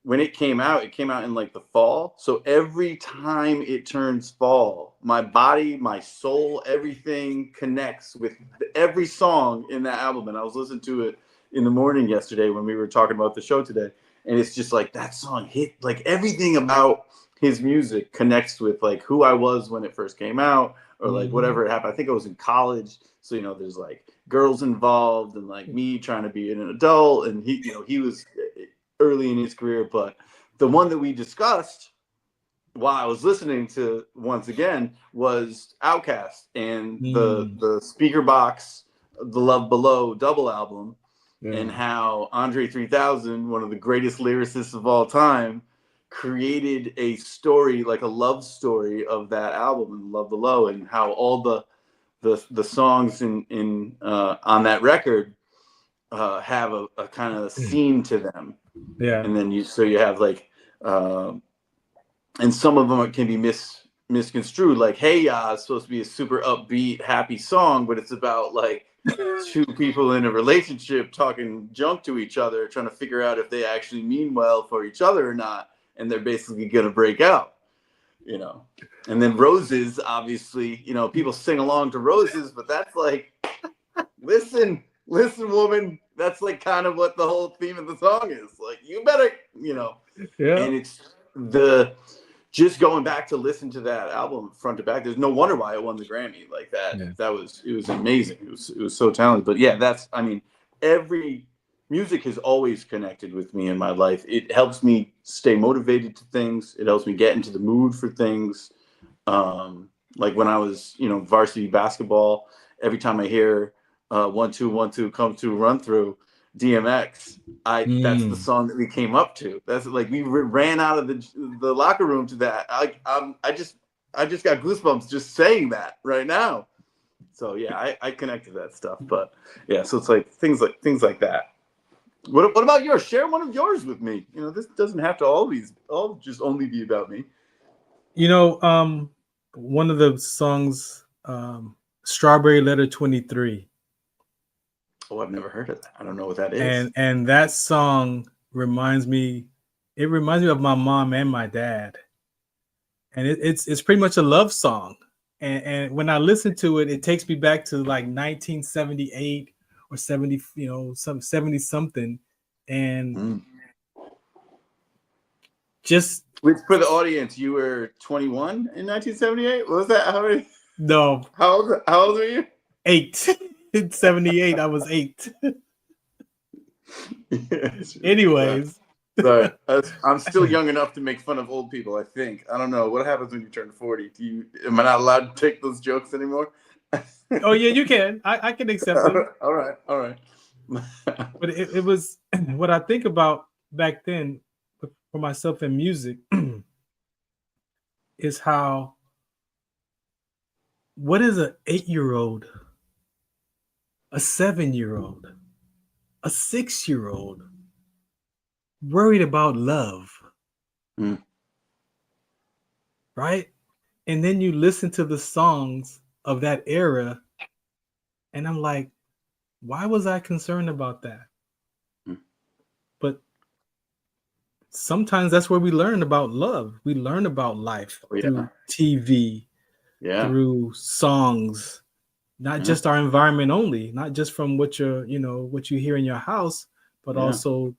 when it came out in like the fall. So every time it turns fall, my body, my soul, everything connects with every song in that album. And I was listening to it in the morning yesterday when we were talking about the show today. And it's just like that song hit, like everything about his music connects with like who I was when it first came out, or like whatever it happened. I think I was in college. So, there's like girls involved and like me trying to be an adult. And he was early in his career, but the one that we discussed while I was listening to once again was Outkast and the Speaker Box, The Love Below double album, and how Andre 3000, one of the greatest lyricists of all time, created a story, like a love story of that album, Love Below, and how all the songs in on that record have a kind of scene to them. Yeah. And then you have like, and some of them can be misconstrued. Like, Hey Ya is supposed to be a super upbeat, happy song, but it's about like two people in a relationship talking junk to each other, trying to figure out if they actually mean well for each other or not. And they're basically going to break out, And then Roses, obviously, people sing along to Roses, but that's like, listen, woman. That's like kind of what the whole theme of the song is. Like, you better, Yeah. And it's just going back to listen to that album front to back. There's no wonder why it won the Grammy like that. Yeah. It was amazing. It was so talented. But yeah, every music has always connected with me in my life. It helps me stay motivated to things. It helps me get into the mood for things. Like when I was, varsity basketball, every time I hear 1 2 1 2 come to run through DMX, that's the song that we came up to. That's like we ran out of the locker room to that. I just got goosebumps just saying that right now. So yeah, I connect to that stuff. But yeah, so it's like things like that. What about yours? Share one of yours with me. This doesn't have to always just only be about me. One of the songs, Strawberry Letter 23. Oh, I've never heard of that. I don't know what that is. And that song reminds me of my mom and my dad. And it's pretty much a love song. And when I listen to it, it takes me back to like 1978 or 70, some 70 something. And just for the audience, you were 21 in 1978. What was that? No. How old were you? 8. In 78, I was 8. Yes. Anyways. Sorry. I'm still young enough to make fun of old people, I think. I don't know. What happens when you turn 40? Am I not allowed to take those jokes anymore? Oh, yeah, you can. I can accept it. All right. But it was what I think about back then for myself in music is how, what is an 8-year-old, a 7-year-old, a 6-year-old worried about love? Right? And then you listen to the songs of that era, and I'm like, why was I concerned about that? But sometimes that's where we learn about love. We learn about life through TV, through songs, not just our environment only, not just from what what you hear in your house, but also,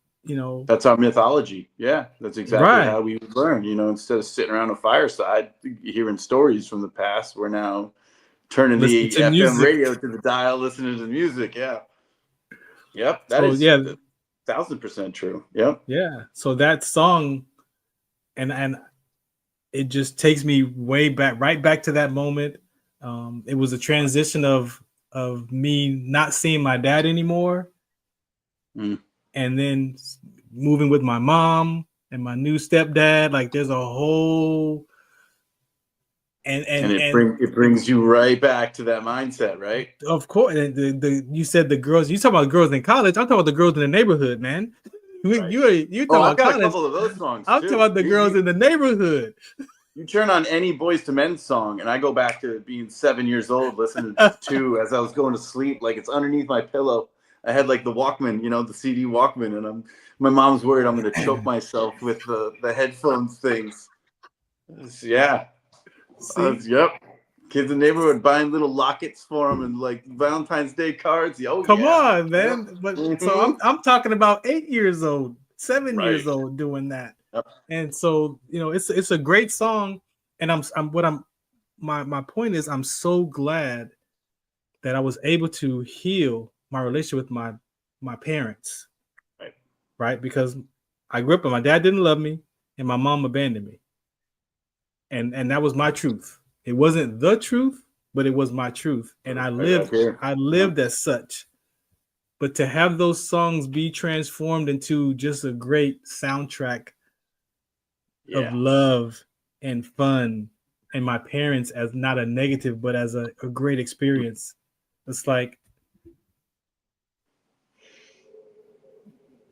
that's our mythology. Yeah, that's exactly how we would learn. Instead of sitting around a fireside hearing stories from the past, we're now turning the FM music. Radio to the dial, listening to the music. Yeah. Yep. That is 1,000% true. Yep. Yeah. So that song, and it just takes me way back, right back to that moment. It was a transition of me not seeing my dad anymore, and then moving with my mom and my new stepdad. Like there's a whole. And it brings you right back to that mindset, right? Of course. You said the girls. You talking about girls in college? I'm talking about the girls in the neighborhood, man. Right. You talking about college? A couple of those songs. I'm talking about the girls in the neighborhood. You turn on any Boys to Men song, and I go back to being 7 years old, listening to as I was going to sleep, like it's underneath my pillow. I had like the Walkman, the CD Walkman, and I'm My mom's worried I'm going to choke myself with the headphones things. Yeah. Yep. Kids in the neighborhood buying little lockets for them and like Valentine's Day cards. Come on, man. Yep. But so I'm talking about 8 years old, 7 Right. years old doing that. Yep. And so, it's a great song. And my point is, I'm so glad that I was able to heal my relationship with my parents. Right. Because I grew up and my dad didn't love me and my mom abandoned me. And that was my truth. It wasn't the truth, but it was my truth. And I lived as such. But to have those songs be transformed into just a great soundtrack of love and fun, and my parents as not a negative, but as a great experience. It's like,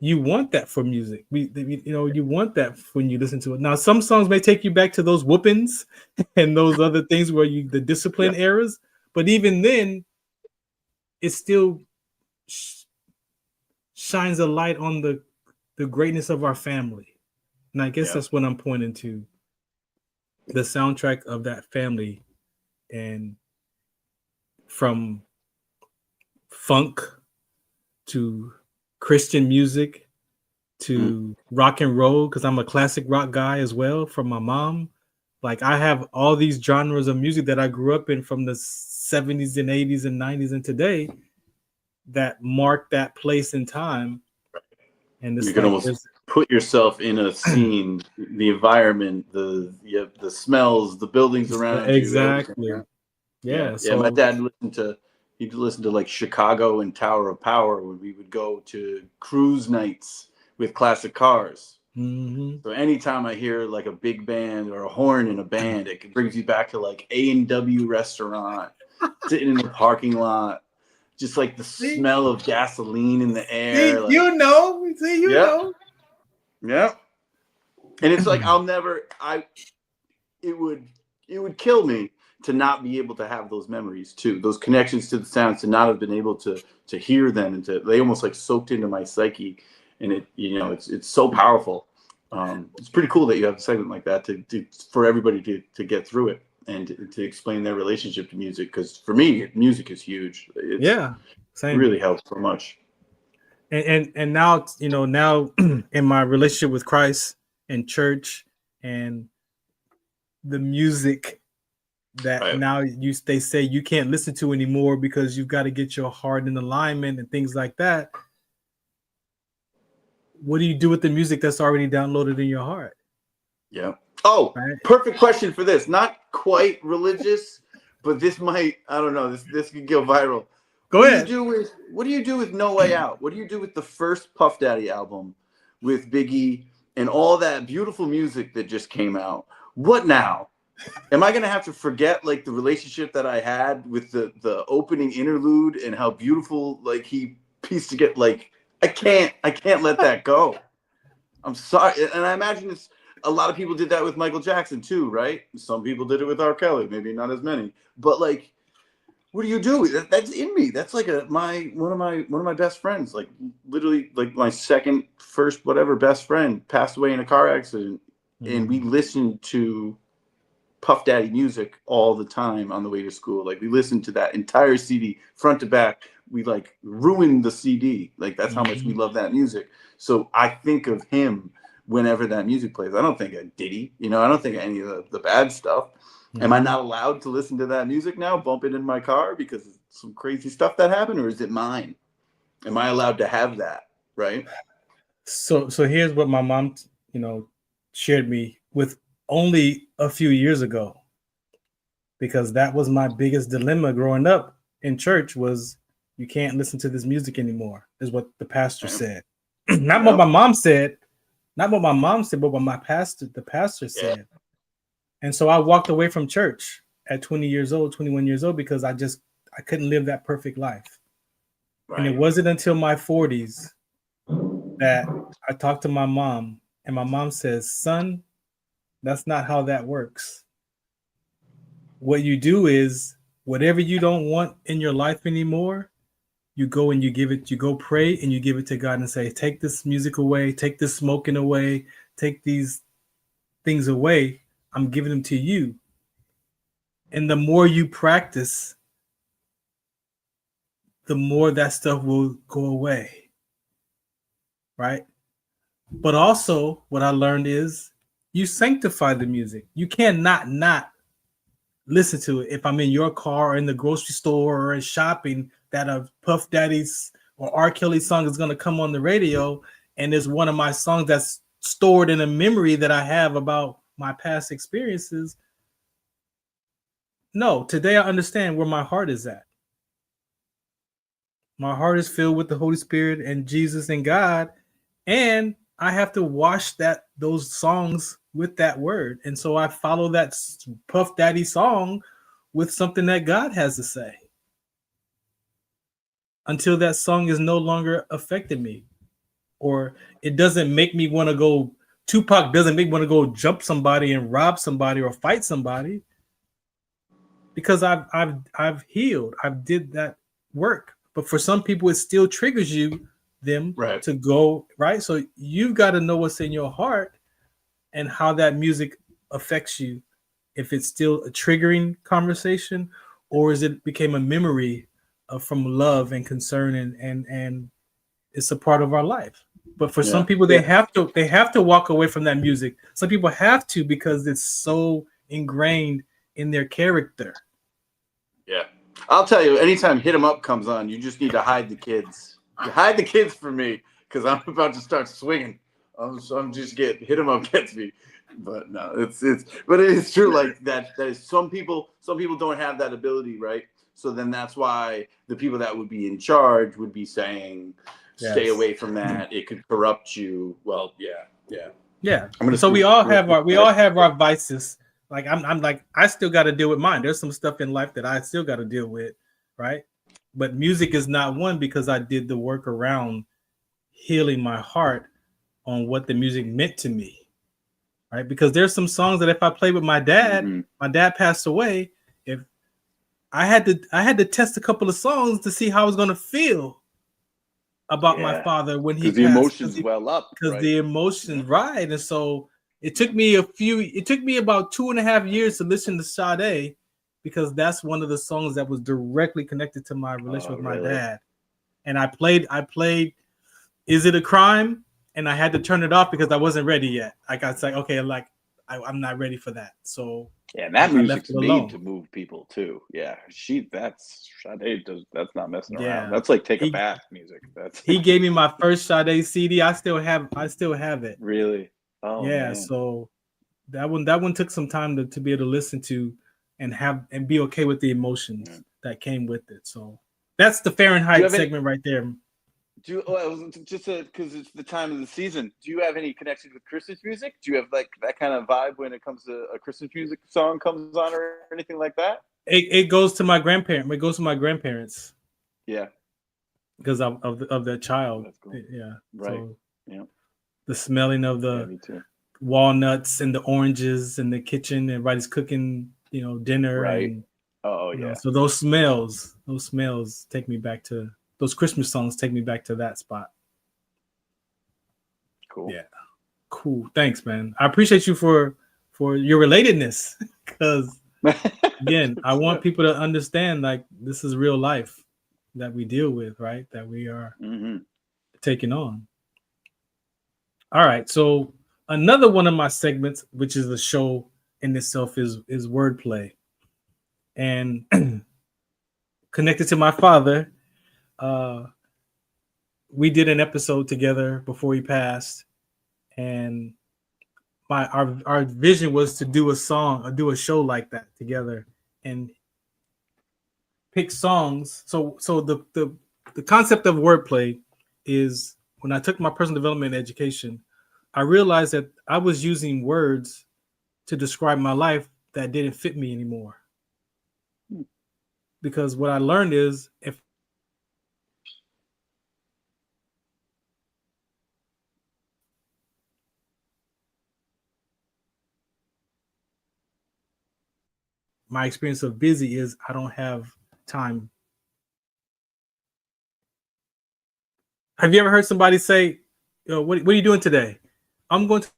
you want that for music. You want that when you listen to it. Now, some songs may take you back to those whoopings and those other things where the discipline eras, but even then, it still shines a light on the greatness of our family. And I guess that's what I'm pointing to. The soundtrack of that family, and from funk to Christian music to rock and roll, because I'm a classic rock guy as well from my mom. Like, I have all these genres of music that I grew up in from the 70s and 80s and 90s and today that mark that place in time. And you can almost put yourself in a scene, the environment, the smells, the buildings around you. Exactly. Yeah. So my dad he'd listen to like Chicago and Tower of Power when we would go to cruise nights with classic cars. Mm-hmm. So anytime I hear like a big band or a horn in a band, it brings you back to like A&W restaurant, sitting in the parking lot, just like the smell of gasoline in the air. See, you know. Yeah. And it's like, it would kill me to not be able to have those memories too, those connections to the sounds, to not have been able to hear them, and they almost like soaked into my psyche. And it's so powerful. It's pretty cool that you have a segment like that for everybody to get through it and to explain their relationship to music. Because for me, music is huge. Same. It really helps so much. And now, now in my relationship with Christ and church and the music that now they say you can't listen to anymore because you've got to get your heart in alignment and things like that. What do you do with the music that's already downloaded in your heart? Yeah. Oh, perfect question for this. Not quite religious, but this might, I don't know, this could go viral. Go ahead. What do you do with No Way Out? What do you do with the first Puff Daddy album with Biggie and all that beautiful music that just came out? What now? Am I gonna have to forget like the relationship that I had with the opening interlude and how beautiful like he pieced to get like I can't let that go. I'm sorry, and I imagine a lot of people did that with Michael Jackson too, right? Some people did it with R. Kelly, maybe not as many, but like, what do you do? That's in me. That's like one of my best friends, like literally like my first whatever best friend passed away in a car accident, and we listened to Puff Daddy music all the time on the way to school. Like we listened to that entire CD front to back. We like ruined the CD. Like that's how much we love that music. So I think of him whenever that music plays. I don't think of Diddy, I don't think of any of the bad stuff. Am I not allowed to listen to that music now, bump it in my car because of some crazy stuff that happened, or is it mine? Am I allowed to have that? Right. So here's what my mom, shared me with only a few years ago, because that was my biggest dilemma growing up in church was you can't listen to this music anymore, is what the pastor said. Not what my mom said, but what the pastor said. And so I walked away from church at 21 years old, because I couldn't live that perfect life. Right. And it wasn't until my 40s that I talked to my mom, and my mom says, son, that's not how that works. What you do is whatever you don't want in your life anymore, you go and you give it, you go pray and you give it to God and say, take this music away, take this smoking away, take these things away. I'm giving them to you. And the more you practice, the more that stuff will go away. Right? But also what I learned is you sanctify the music. You cannot not listen to it. If I'm in your car or in the grocery store or shopping, that a Puff Daddy's or R. Kelly song is going to come on the radio, and it's one of my songs that's stored in a memory that I have about my past experiences. No, today I understand where my heart is at. My heart is filled with the Holy Spirit and Jesus and God, and I have to wash those songs with that word. And so I follow that Puff Daddy song with something that God has to say until that song is no longer affecting me, or it doesn't make me want to go. Tupac doesn't make me want to go jump somebody and rob somebody or fight somebody, because I've healed. I've did that work. But for some people, it still triggers them to go right. So you've got to know what's in your heart and how that music affects you. If it's still a triggering conversation, or is it became a memory from love and concern, and it's a part of our life. But for some people, they have to walk away from that music. Some people have to, because it's so ingrained in their character. Yeah, I'll tell you. Anytime "Hit 'Em Up" comes on, you just need to hide the kids. You hide the kids from me, because I'm about to start swinging. I'm just getting "Hit 'Em Up" gets me. But no, but it is true. Like that is some people don't have that ability, right? So then that's why the people that would be in charge would be saying, stay away from that. It could corrupt you. Well, yeah. So we all have our vices. Like I'm like, I still got to deal with mine. There's some stuff in life that I still got to deal with, right? But music is not one, because I did the work around healing my heart on what the music meant to me. Right? Because there's some songs that if I played with my dad, my dad passed away. If I had to test a couple of songs to see how I was going to feel about my father when he passed. The emotions well up. Because the emotions, right? And so it took me about 2.5 years to listen to Sade, because that's one of the songs that was directly connected to my relationship with my dad. And I played Is It a Crime? And I had to turn it off because I wasn't ready yet. I got like, okay, like I'm not ready for that. So and that music's made to move people too. Yeah, Sade that's not messing around. That's like take a bath music. He gave me my first Sade CD. I still have it. Really? Oh yeah. Man. So that one took some time to be able to listen to and be okay with the emotions that came with it. So that's the Fahrenheit segment right there. Because it's the time of the season. Do you have any connections with Christmas music? Do you have like that kind of vibe when it comes to a Christmas music song comes on or anything like that? It goes to my grandparents. It goes to my grandparents. Yeah, because of their child. That's cool. Yeah, right. So, yeah, the smelling of the walnuts and the oranges in the kitchen, and everybody's cooking, dinner. Right. And, yeah. So those smells take me back to. Those Christmas songs take me back to that spot. Cool. Yeah. Cool. Thanks, man. I appreciate you for your relatedness, because again, I want people to understand, like, this is real life that we deal with, right? That we are taking on. All right. So another one of my segments, which is a show in itself, is wordplay. And connected to my father, we did an episode together before he passed, and our vision was to do a show like that together and pick songs. So the concept of wordplay is, when I took my personal development education, I realized that I was using words to describe my life that didn't fit me anymore. Because what I learned is, if my experience of busy is I don't have time Have you ever heard somebody say, "Yo, what are you doing today?" I'm going to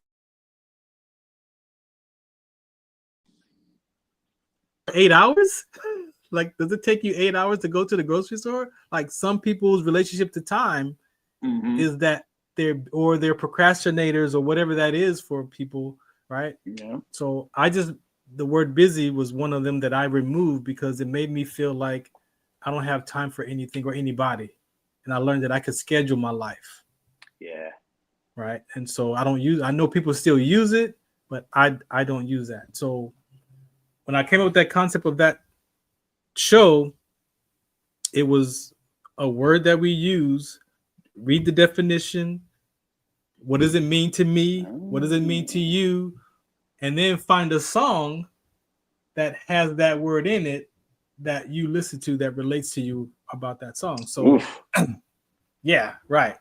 8 hours. Like, does it take you 8 hours to go to the grocery store? Like, some people's relationship to time is that they're procrastinators or whatever that is for people, right? Yeah. So the word busy was one of them that I removed because it made me feel like I don't have time for anything or anybody. And I learned that I could schedule my life. Yeah. Right. And so I know people still use it, but I don't use that. So when I came up with that concept of that show, it was a word that we use, read the definition. What does it mean to me? What does it mean to you? And then find a song that has that word in it that you listen to that relates to you about that song. So yeah, right.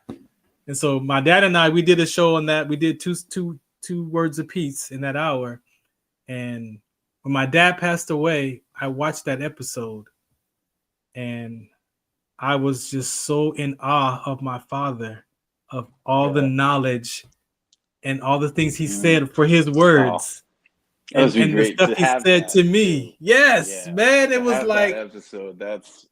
And so my dad and I, we did a show on that. We did two words apiece in that hour. And when my dad passed away, I watched that episode and I was just so in awe of my father, of all the knowledge and all the things he said for his words. And the stuff he said to me. Yes, man. It was like that episode. That's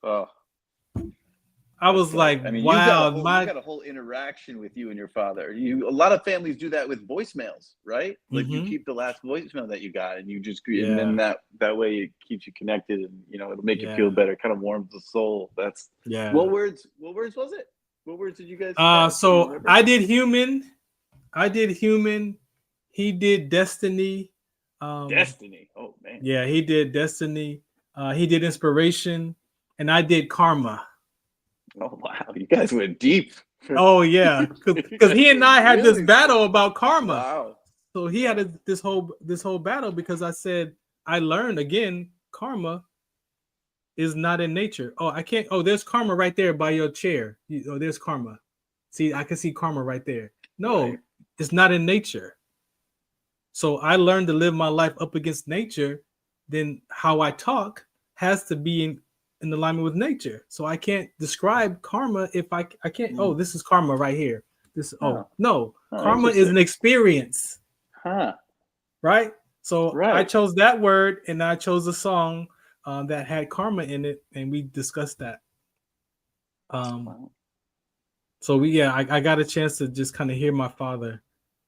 I was like, I mean, wow, you got a whole interaction with you and your father. A lot of families do that with voicemails, right? Like you keep the last voicemail that you got, and you just and then that way it keeps you connected, and it'll make you feel better. Kind of warms the soul. That's What words was it? What words did you guys? So I did human. He did destiny. Destiny. Oh man. Yeah, he did destiny. He did inspiration, and I did karma. Oh wow, you guys went deep. Oh yeah, because he and I had this battle about karma. Wow. So he had this whole battle because I said I learned again karma is not in nature. Oh, I can't. Oh, there's karma right there by your chair. There's karma. See, I can see karma right there. No, it's not in nature. So I learned to live my life up against nature. Then how I talk has to be in alignment with nature. So I can't describe karma if I can't. Oh, this is karma right here. Karma is an experience. Right. So I chose that word and I chose a song that had karma in it, and we discussed that. So I got a chance to just kind of hear my father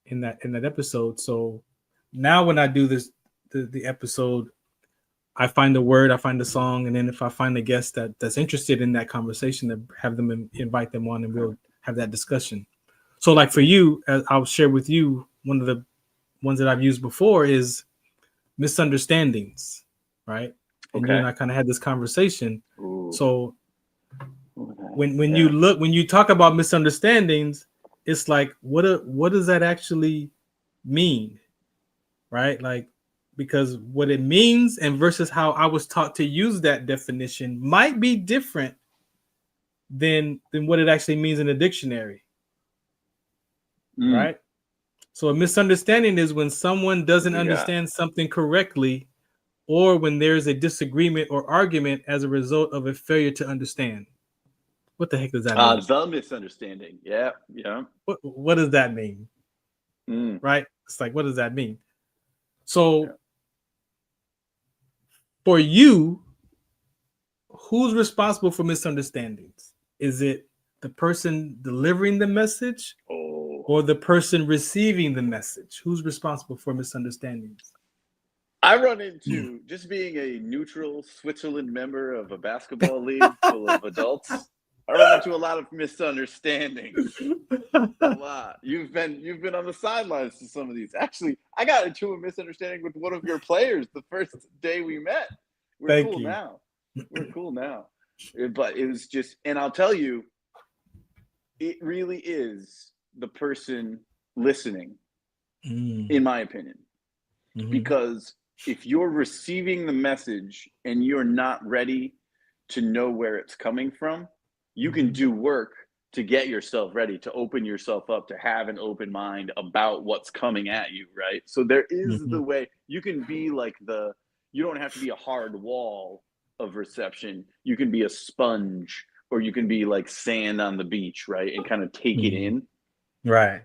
in that episode. So now when I do the episode, I find a word, I find a song, and then if I find a guest that's interested in that conversation, to have them invite them on, and we'll have that discussion. So, like for you, I'll share with you one of the ones that I've used before is misunderstandings, right? And you and I kind of had this conversation. Ooh. So when you talk about misunderstandings, it's like what does that actually mean, right? Like, because what it means and versus how I was taught to use that definition might be different than what it actually means in a dictionary. Right? So a misunderstanding is when someone doesn't understand something correctly, or when there's a disagreement or argument as a result of a failure to understand. What the heck does that mean? The misunderstanding. Yeah. What does that mean? Right? It's like, what does that mean? So for you, who's responsible for misunderstandings? Is it the person delivering the message or the person receiving the message? Who's responsible for misunderstandings? I run into, just being a neutral Switzerland member of a basketball league full of adults, I run into a lot of misunderstandings. A lot. You've been on the sidelines to some of these. Actually, I got into a misunderstanding with one of your players the first day we met. We're cool now. But it was just, and I'll tell you, it really is the person listening, in my opinion. Because if you're receiving the message and you're not ready to know where it's coming from, you can do work to get yourself ready, to open yourself up, to have an open mind about what's coming at you, right? So there is the way you can be like you don't have to be a hard wall of reception. You can be a sponge or you can be like sand on the beach, right? And kind of take it in. Right.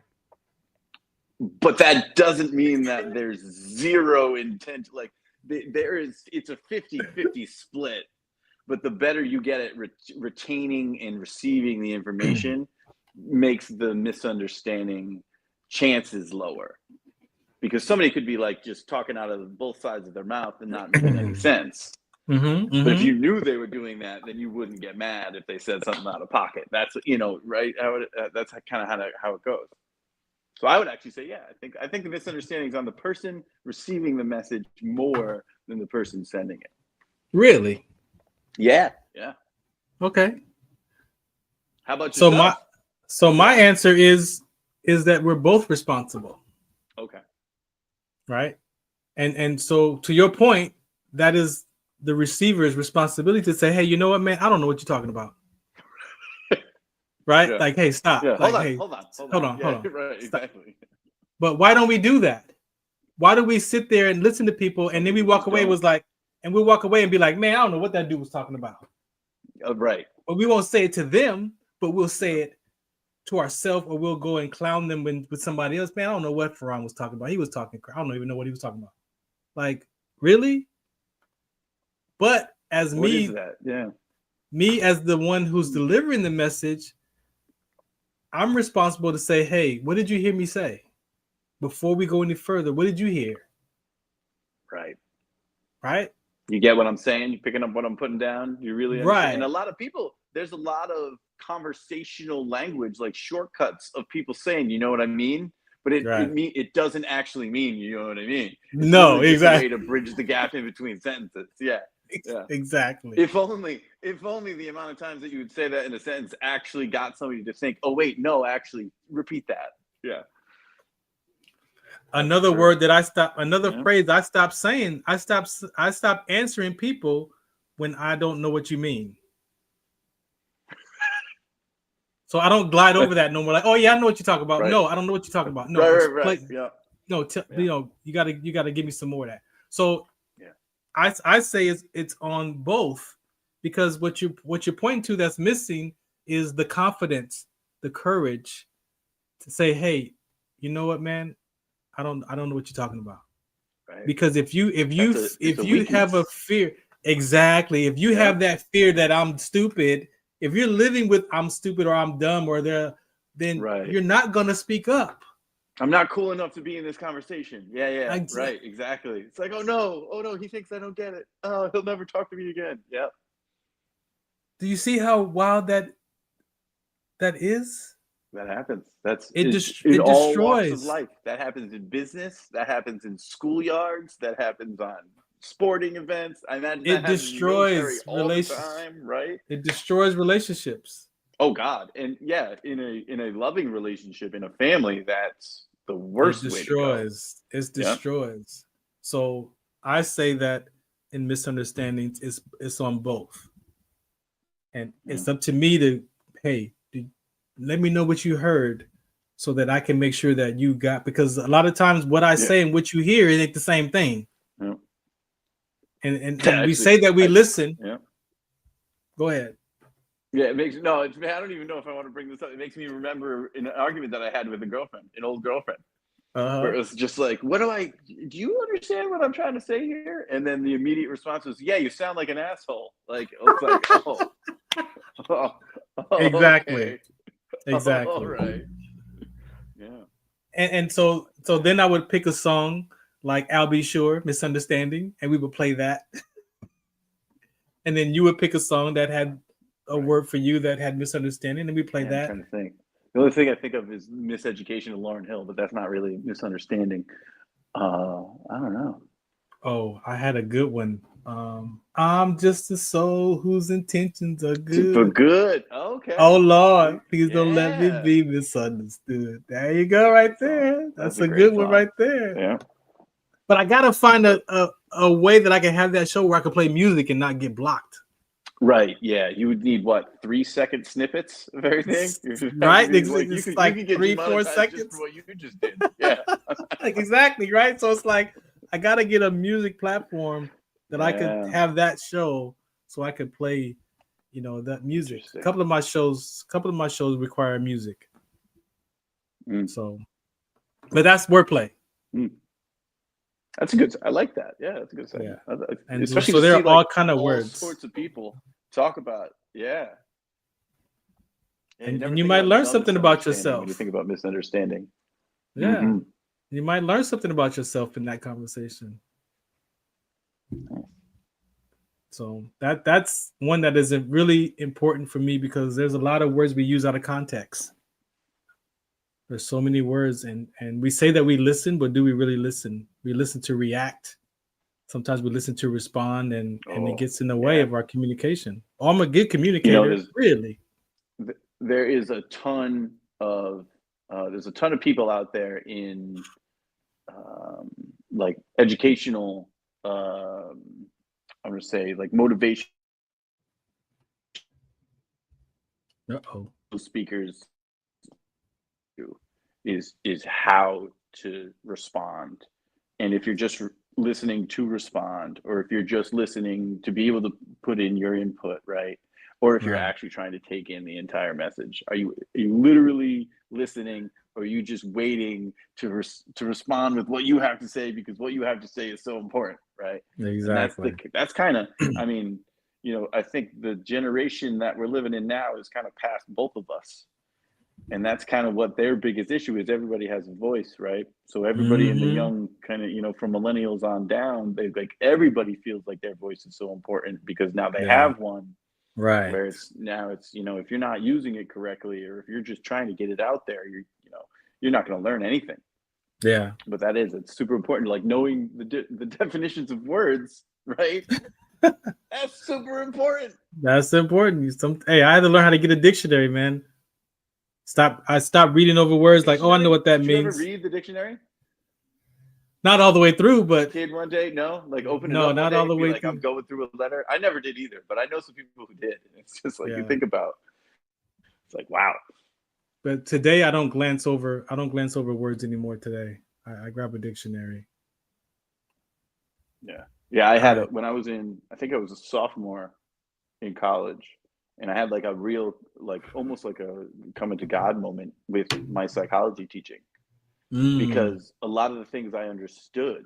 But that doesn't mean that there's zero intent. Like it's a 50-50 split. But the better you get at retaining and receiving the information makes the misunderstanding chances lower. Because somebody could be like just talking out of both sides of their mouth and not making any sense. But if you knew they were doing that, then you wouldn't get mad if they said something out of pocket. That's, right? That's kind of how it goes. So I would actually say, yeah, I think the misunderstanding is on the person receiving the message more than the person sending it. Really? Yeah. Okay. How about yourself? So my answer is that we're both responsible. Okay. Right? And so to your point, that is the receiver's responsibility to say, hey, you know what, man? I don't know what you're talking about. Right? Yeah. Like, hey, stop. Yeah. Like, hold on. Hold on. Right, exactly. But why don't we do that? Why do we sit there and listen to people and then we walk away and we'll walk away and be like, man, I don't know what that dude was talking about. Right. But we won't say it to them, but we'll say it to ourselves, or we'll go and clown them with somebody else. Man, I don't know what Farron was talking about. He was talking. I don't even know what he was talking about. Like, really? But as what me, is that? Yeah. Me as the one who's delivering the message, I'm responsible to say, hey, what did you hear me say? Before we go any further, what did you hear? Right? You get what I'm saying? You picking up what I'm putting down? You really understand? Right. And a lot of people, there's a lot of conversational language, like shortcuts of people saying, you know what I mean? But it doesn't actually mean you know what I mean. It's no, exactly. A way to bridge the gap in between sentences. Yeah. Exactly. If only the amount of times that you would say that in a sentence actually got somebody to think, oh wait, no, actually repeat that. Yeah. Another word that I stopped, phrase I stopped saying, I stopped answering people when I don't know what you mean. So I don't glide over that no more. Like, oh yeah, I know what you're talking about. Right. No, I don't know what you're talking about. No, right. Yeah. No, you gotta give me some more of that. So I say it's on both, because what you're pointing to that's missing is the confidence, the courage to say, hey, you know what, man? I don't know what you're talking about. Right. Because if you have a fear, exactly, if you have that fear that I'm stupid, if you're living with I'm stupid or I'm dumb or then you're not gonna speak up. I'm not cool enough to be in this conversation. Yeah. Right, exactly. It's like, oh no, he thinks I don't get it. Oh, he'll never talk to me again. Yeah. Do you see how wild that is? That happens. It all destroys walks of life. That happens in business. That happens in schoolyards. That happens on sporting events. I imagine it destroys relationships. Right? It destroys relationships. Oh God, and in a loving relationship, in a family, that's the worst way to go. It destroys. So I say that in misunderstandings, it's on both, and it's up to me to let me know what you heard, so that I can make sure that you got, because a lot of times what I say and what you hear ain't the same thing. Yeah. And we say that we listen. Yeah. Go ahead. Yeah, I don't even know if I want to bring this up. It makes me remember an argument that I had with an old girlfriend. Where it was just like, do you understand what I'm trying to say here? And then the immediate response was, yeah, you sound like an asshole. Like, it's like, exactly. Okay. Exactly. All right. Yeah. And so then I would pick a song like I'll Be Sure, Misunderstanding, and we would play that. And then you would pick a song that had a word for you that had misunderstanding, and we play that. I'm trying to think. The only thing I think of is Miseducation of Lauryn Hill, but that's not really misunderstanding. I don't know. Oh, I had a good one. I'm just a soul whose intentions are good. For good. Okay. Oh Lord, please don't let me be misunderstood. There you go, right there. That's a good one right there. Yeah. But I gotta find a way that I can have that show where I can play music and not get blocked. Right. Yeah. You would need 3-second snippets of everything. Right. You could get 3-4 seconds. Just for what you just did. Yeah. Exactly. Right. So it's like I gotta get a music platform that I could have that show, so I could play that music. A Interesting. couple of my shows require music. So, but that's wordplay. That's a good. I like that. Yeah, that's a good segment. Yeah. And especially so to there see, are all like, kind of all words. sorts of people talk about. Yeah. And never you think might about learn something about misunderstanding when you yourself. think about misunderstanding. Yeah. You might learn something about yourself in that conversation. So that's one that is really important for me, because there's a lot of words we use out of context. There's so many words, and we say that we listen, but do we really listen? We listen to react. Sometimes we listen to respond, and it gets in the way of our communication. Oh, I'm a good communicator, really. There is a ton of people out there in like educational, I'm going to say, like, motivation speakers is how to respond. And if you're just listening to respond, or if you're just listening to be able to put in your input, right? Or if you're actually trying to take in the entire message, are you literally listening, or are you just waiting to respond with what you have to say, because what you have to say is so important, right? Exactly. And that's kind of, I mean, I think the generation that we're living in now is kind of past both of us. And that's kind of what their biggest issue is. Everybody has a voice, right? So everybody in the young kind of, from millennials on down, everybody feels like their voice is so important, because now they have one. Right. Where it's if you're not using it correctly, or if you're just trying to get it out there, you're not going to learn anything. Yeah. But it's super important, like knowing the definitions of words, right? That's super important. That's important. Hey, I had to learn how to get a dictionary, man. I stopped reading over words like, I know what that means. Did you ever read the dictionary? Not all the way through, but kid one day, no, like open it no, up. not all the way like, through. I'm going through a letter. I never did either, but I know some people who did. And it's just like you think about. It's like, wow. But today I don't glance over words anymore. Today I grab a dictionary. Yeah. I had it when I was I think I was a sophomore in college, and I had like a real, like almost like a coming to God moment with my psychology teaching. Because a lot of the things I understood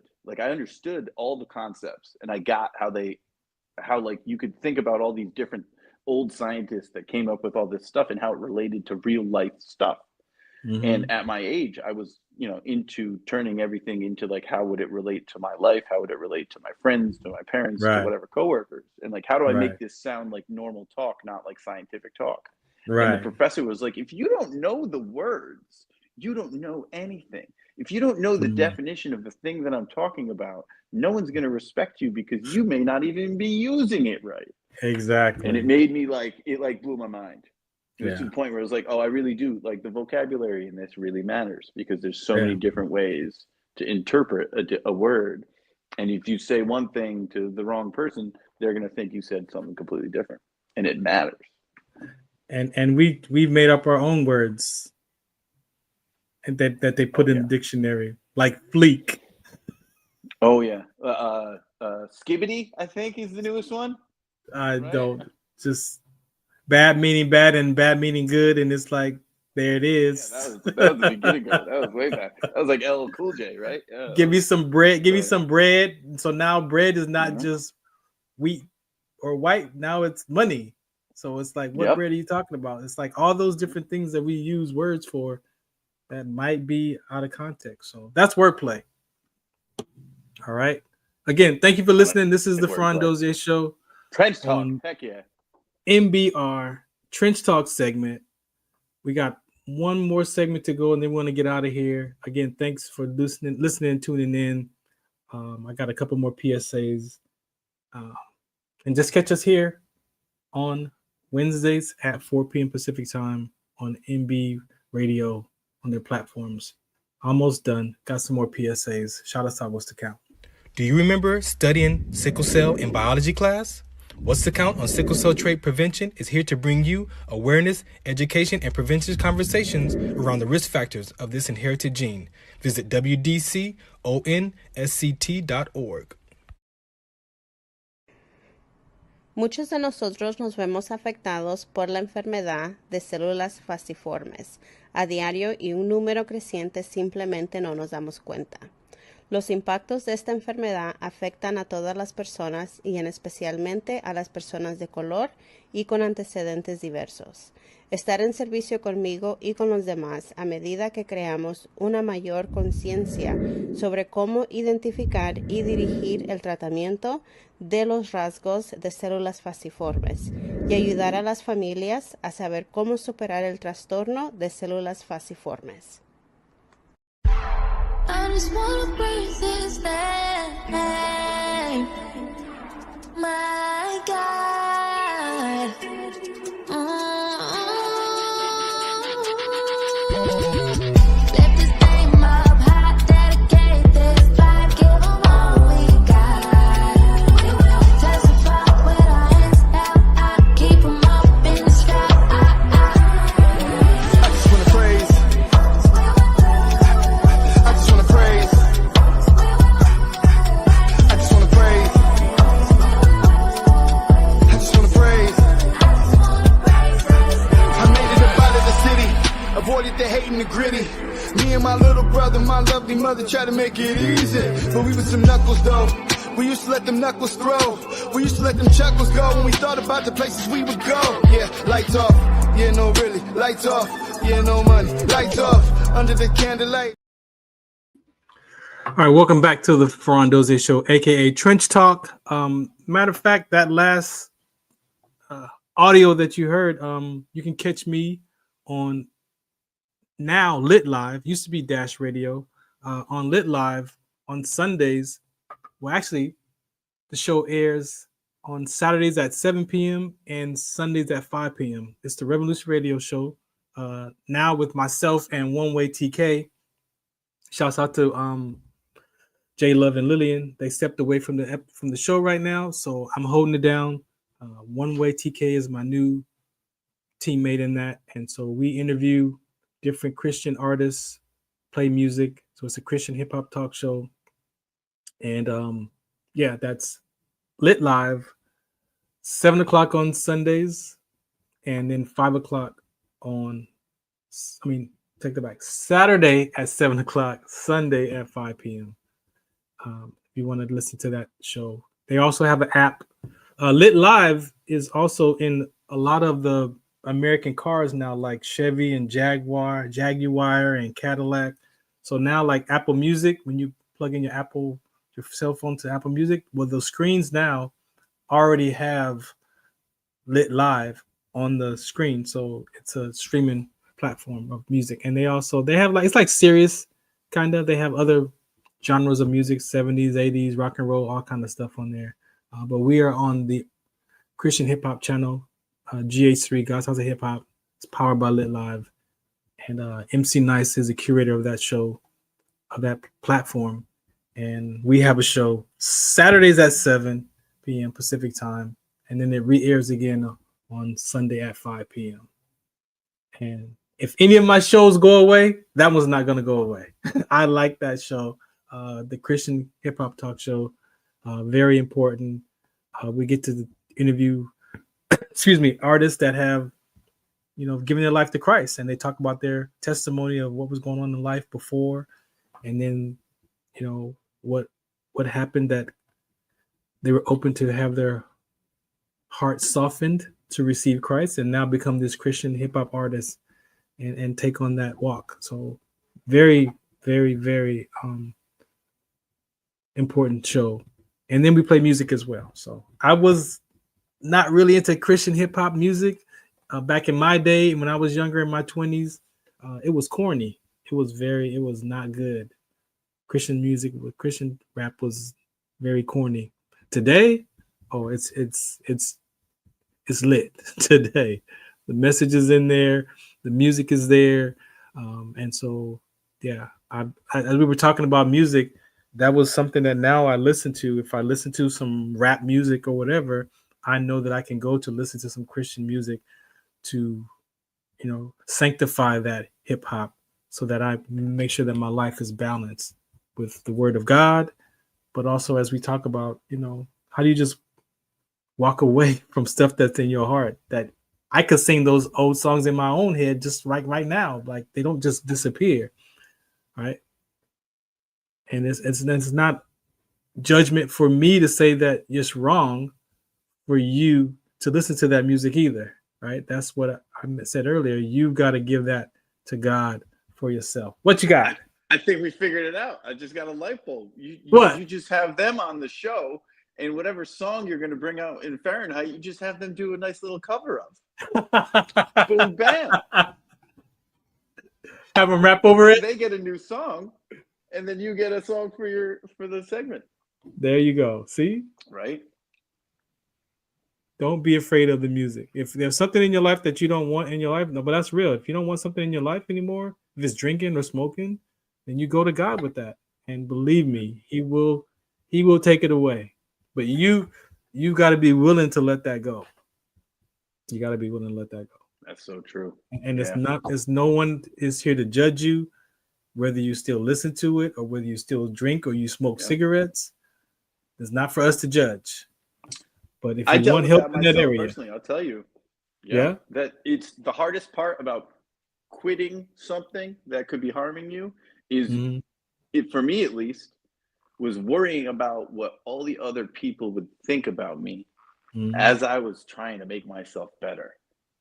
all the concepts, and I got how like you could think about all these different old scientists that came up with all this stuff and how it related to real life stuff. And at my age, I was, into turning everything into like, how would it relate to my life? How would it relate to my friends, to my parents, to whatever coworkers? And like, how do I make this sound like normal talk, not like scientific talk? And the professor was like, if you don't know the words, you don't know anything. If you don't know the definition of the thing that I'm talking about, no one's going to respect you, because you may not even be using it right. Exactly. And it made me it blew my mind. It was to the point where it was like, oh, I really do, like, the vocabulary in this really matters, because there's so many different ways to interpret a word. And if you say one thing to the wrong person, they're going to think you said something completely different, and it matters. And we've made up our own words, and that they put in the dictionary, like fleek. Oh yeah, skibbity, I think, is the newest one. I don't, just bad meaning bad and bad meaning good, and it's like, there it is. Yeah, that was the beginning of it. That was way back. That was like LL Cool J, right? Yeah, give me some bread. Give me some bread. So now bread is not just wheat or white. Now it's money. So it's like, what bread are you talking about? It's like all those different things that we use words for that might be out of context. So that's wordplay. All right. Again, thank you for listening. This is the Farron Dozier Show. Trench Talk. Heck yeah. MBR Trench Talk segment. We got one more segment to go, and then we want to get out of here. Again, thanks for listening, and tuning in. I got a couple more PSAs. And just catch us here on Wednesdays at 4 p.m. Pacific time on MB Radio on their platforms. Almost done. Got some more PSAs. Shout us out. What's the count? Do you remember studying sickle cell in biology class? What's the Count on Sickle Cell Trait Prevention is here to bring you awareness, education, and prevention conversations around the risk factors of this inherited gene. Visit wdconsct.org. Muchos de nosotros nos vemos afectados por la enfermedad de células falciformes a diario y un número creciente simplemente no nos damos cuenta. Los impactos de esta enfermedad afectan a todas las personas y en especialmente a las personas de color y con antecedentes diversos. Estar en servicio conmigo y con los demás a medida que creamos una mayor conciencia sobre cómo identificar y dirigir el tratamiento de los rasgos de células falciformes y ayudar a las familias a saber cómo superar el trastorno de células falciformes. I just wanna breathe his name, my God. Lift his name up high, dedicate this life, give him all we got. Testify with our hands held high, keep him up in the sky. I just wanna praise. I just wanna praise. I just wanna praise. I just wanna praise. I made it up out of the city, avoided the hate and the gritty. Me and my little brother, my lovely mother tried to make it easy, but we was some knuckles though. We used to let them knuckles throw. We used to let them chuckles go when we thought about the places we would go. Yeah, lights off. Yeah, no really. Lights off. Yeah, no money. Lights off. Under the candlelight. All right, welcome back to the Farron Dozier Show, aka Trench Talk. Matter of fact, that last audio that you heard, you can catch me on now Lit Live. Used to be Dash Radio, on Lit Live on Sundays. Well, actually, the show airs on Saturdays at 7 p.m. and Sundays at 5 p.m. It's the Revolution Radio Show. Now with myself and One Way TK. Shouts out to J Love and Lillian. They stepped away from the show right now, so I'm holding it down. One Way TK is my new teammate in that, and so we interview different Christian artists, play music. So it's a Christian hip hop talk show, and yeah, that's Lit Live, 7 o'clock on Sundays, and then 5 o'clock on. Take that back. Saturday at 7 o'clock, Sunday at 5 p.m. If you want to listen to that show, they also have an app. Lit Live is also in a lot of the American cars now, like Chevy and Jaguar and Cadillac. So now, like Apple Music, when you plug in your cell phone to Apple Music, well, those screens now already have Lit Live on the screen. So it's a streaming platform of music, and they have like, it's like Sirius kind of. They have other genres of music, 70s, 80s, rock and roll, all kind of stuff on there. But we are on the Christian hip hop channel, GH3, God's House of Hip Hop. It's powered by Lit Live, and MC Nice is the curator of that show, of that platform. And we have a show Saturdays at 7 p.m. Pacific time, and then it re-airs again on Sunday at 5 p.m. And if any of my shows go away, that one's not going to go away. I like that show, the Christian hip hop talk show, very important. We get to interview, artists that have, given their life to Christ, and they talk about their testimony of what was going on in life before, and then, what happened, that they were open to have their hearts softened to receive Christ and now become this Christian hip hop artist and take on that walk. So very, very, very important show. And then we play music as well. So I was not really into Christian hip hop music back in my day. When I was younger, in my 20s, it was corny. It was not good. Christian music, Christian rap was very corny. Today, it's lit today. The message is in there, the music is there, and so yeah. As we were talking about music, that was something that now I listen to. If I listen to some rap music or whatever, I know that I can go to listen to some Christian music to, sanctify that hip hop, so that I make sure that my life is balanced with the Word of God, but also as we talk about, how do you just walk away from stuff that's in your heart. That I could sing those old songs in my own head just right now. Like they don't just disappear, right? And it's not judgment for me to say that it's wrong for you to listen to that music either, right? That's what I said earlier. You've got to give that to God for yourself. What you got? I think we figured it out. I just got a light bulb. What? You just have them on the show, and whatever song you're going to bring out in Fahrenheit, you just have them do a nice little cover of. Boom, bam. Have them rap over it. They get a new song, and then you get a song for the segment. There you go. See? Right? Don't be afraid of the music. If there's something in your life that you don't want in your life, no, but that's real. If you don't want something in your life anymore, if it's drinking or smoking, then you go to God with that. And believe me, He will take it away. But you got to be willing to let that go. You got to be willing to let that go. That's so true. And it's no one is here to judge you, whether you still listen to it or whether you still drink or you smoke cigarettes. It's not for us to judge. But if you want help in that area, personally, I'll tell you, that it's the hardest part about quitting something that could be harming you is, it for me at least, was worrying about what all the other people would think about me as I was trying to make myself better.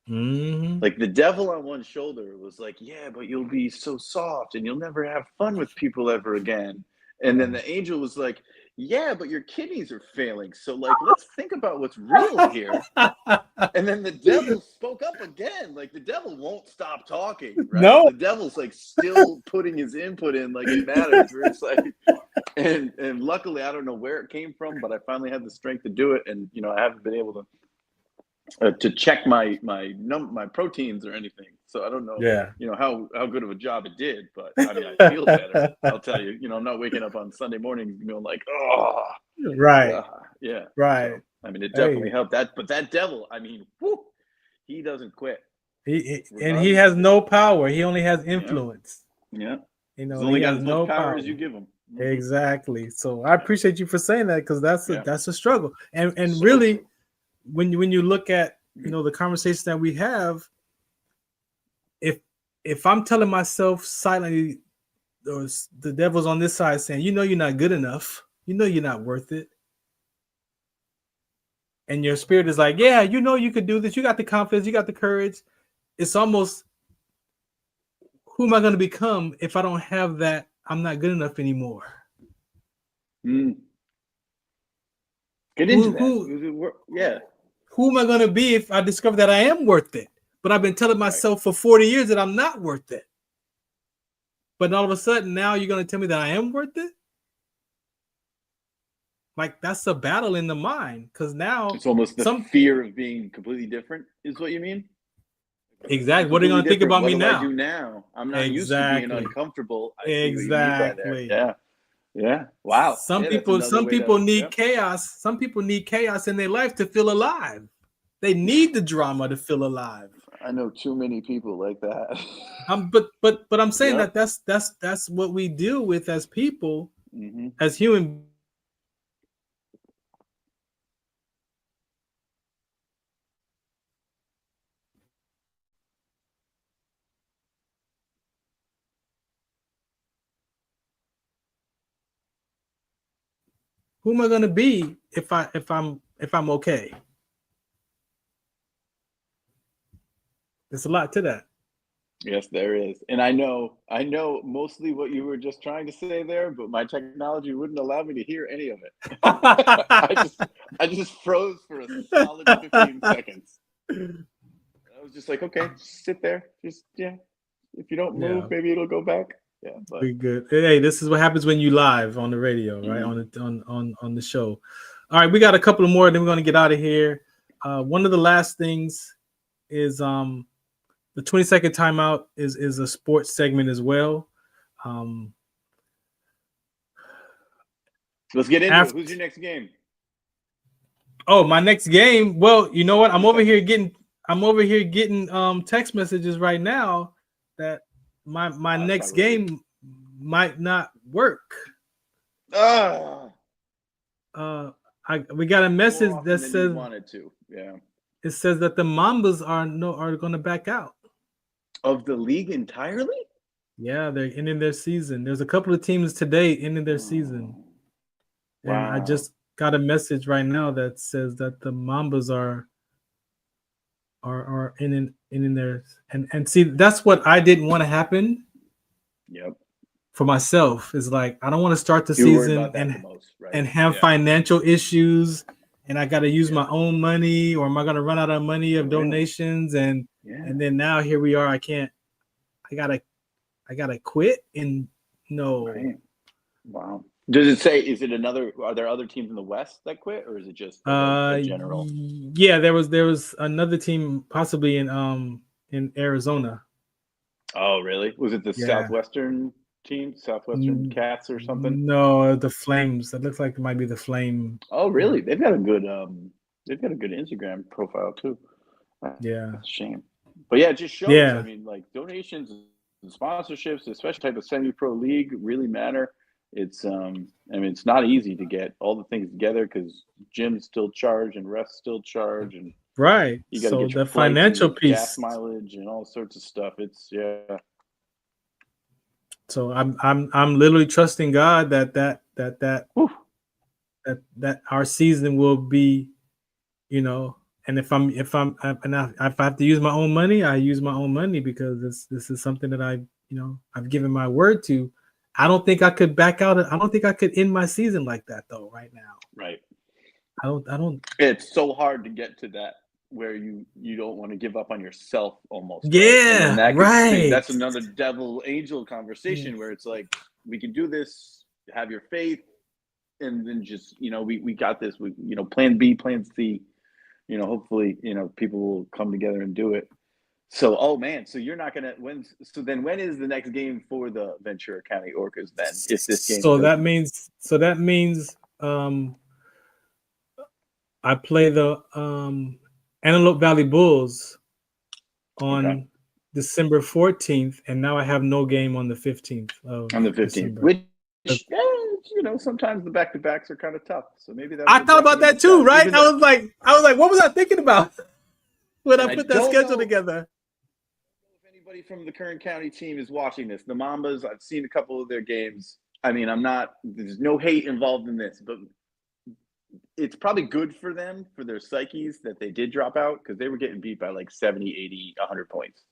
Like the devil on one shoulder was like, yeah, but you'll be so soft and you'll never have fun with people ever again. And then the angel was like, yeah, but your kidneys are failing. So like, let's think about what's real here. And then the devil spoke up again. Like the devil won't stop talking. Right? No. The devil's like still putting his input in like it matters. Where it's like, and luckily I don't know where it came from, but I finally had the strength to do it. And, you know, I haven't been able to check my proteins or anything. So I don't know, you know, how good of a job it did, but I mean, I feel better. I'll tell you, you know, I'm not waking up on Sunday morning going like, oh, right. Yeah. Right. So, I mean, it definitely helped that, but that devil, I mean, he doesn't quit. And he has no power. He only has influence. Yeah. You know, He's only he got has as no much power power as you give him. Exactly. So I appreciate you for saying that, because that's a struggle. And really, when you look at, you know, the conversation that we have, if I'm telling myself silently, or the devil's on this side saying, you know, you're not good enough, you know, you're not worth it, and your spirit is like, yeah, you know, you could do this, you got the confidence, you got the courage, it's almost, who am I going to become if I don't have that? I'm not good enough anymore. Get into that. Who am I going to be if I discover that I am worth it? But I've been telling myself for 40 years that I'm not worth it. But all of a sudden, now you're going to tell me that I am worth it? Like, that's a battle in the mind. Because now it's almost the fear of being completely different, is what you mean? Exactly. What are you going to think about me now? What do I do now? I'm not used to being uncomfortable. Exactly. Yeah. Wow. Some people need chaos. Some people need chaos in their life to feel alive. They need the drama to feel alive. I know too many people like that. But I'm saying that's what we deal with as people, as human. Who am I going to be if I'm okay? There's a lot to that. Yes, there is. And I know mostly what you were just trying to say there, but my technology wouldn't allow me to hear any of it. I just froze for a solid 15 seconds. I was just like, okay, sit there. Just, if you don't move, maybe it'll go back. Yeah, but pretty good. Hey, this is what happens when you live on the radio, right? On the show. All right, we got a couple of more, then we're going to get out of here. One of the last things is the 20-second timeout is a sports segment as well. Let's get into it. Who's your next game? Oh, my next game. Well, you know what? I'm over here getting text messages right now that my next game might not work. I we got a message more often that than you says wanted to. Yeah. it says that the Mambas are going to back out of the league entirely. Yeah, they're ending their season. There's a couple of teams today ending their season, and I Wow. just got a message right now that says that the Mambas are ending their and see that's what I didn't want to happen. Yep. For myself is like I don't want to start the You worry season about that the most, right? and have Yeah. financial issues, and I got to use my own money, or am I going to run out of money of donations? And then now here we are. I gotta quit. And no, Right. Wow. Does it say? Is it another? Are there other teams in the West that quit, or is it just a general? Yeah, there was another team possibly in Arizona. Oh, really? Was it the Yeah. Southwestern team, Southwestern Cats or something? No, the Flames. It looks like it might be the Flame. Oh, really? They've got a good Instagram profile too. Yeah. That's a shame. But yeah, it just shows. Yeah. I mean, like donations and sponsorships, especially type of semi-pro league, really matter. It's I mean, it's not easy to get all the things together because gyms still charge and refs still charge, and Right. you got to So get your the flights financial and piece. gas mileage and all sorts of stuff. It's So I'm literally trusting God that our season will be, and if I have to use my own money, I use my own money because this is something that I've given my word to. I don't think I could back out. I don't think I could end my season like that though right now. right. I don't. It's so hard to get to that where you don't want to give up on yourself almost. Yeah, right? right. That's another devil angel conversation where it's like we can do this, have your faith, and then just we got this. We plan B, plan C. Hopefully people will come together and do it. So, oh man, so you're not gonna win. So then, when is the next game for the Ventura County Orcas? Then, if this game. So that means I play the Antelope Valley Bulls on December 14th, and now I have no game on the 15th. On the 15th, which sometimes the back-to-backs are kind of tough. So maybe that. I thought about that too, right? I was like, what was I thinking about when I put that schedule together? If anybody from the Kern County team is watching this, the Mambas, I've seen a couple of their games. I mean, there's no hate involved in this, but it's probably good for them, for their psyches, that they did drop out because they were getting beat by like 70, 80, 100 points.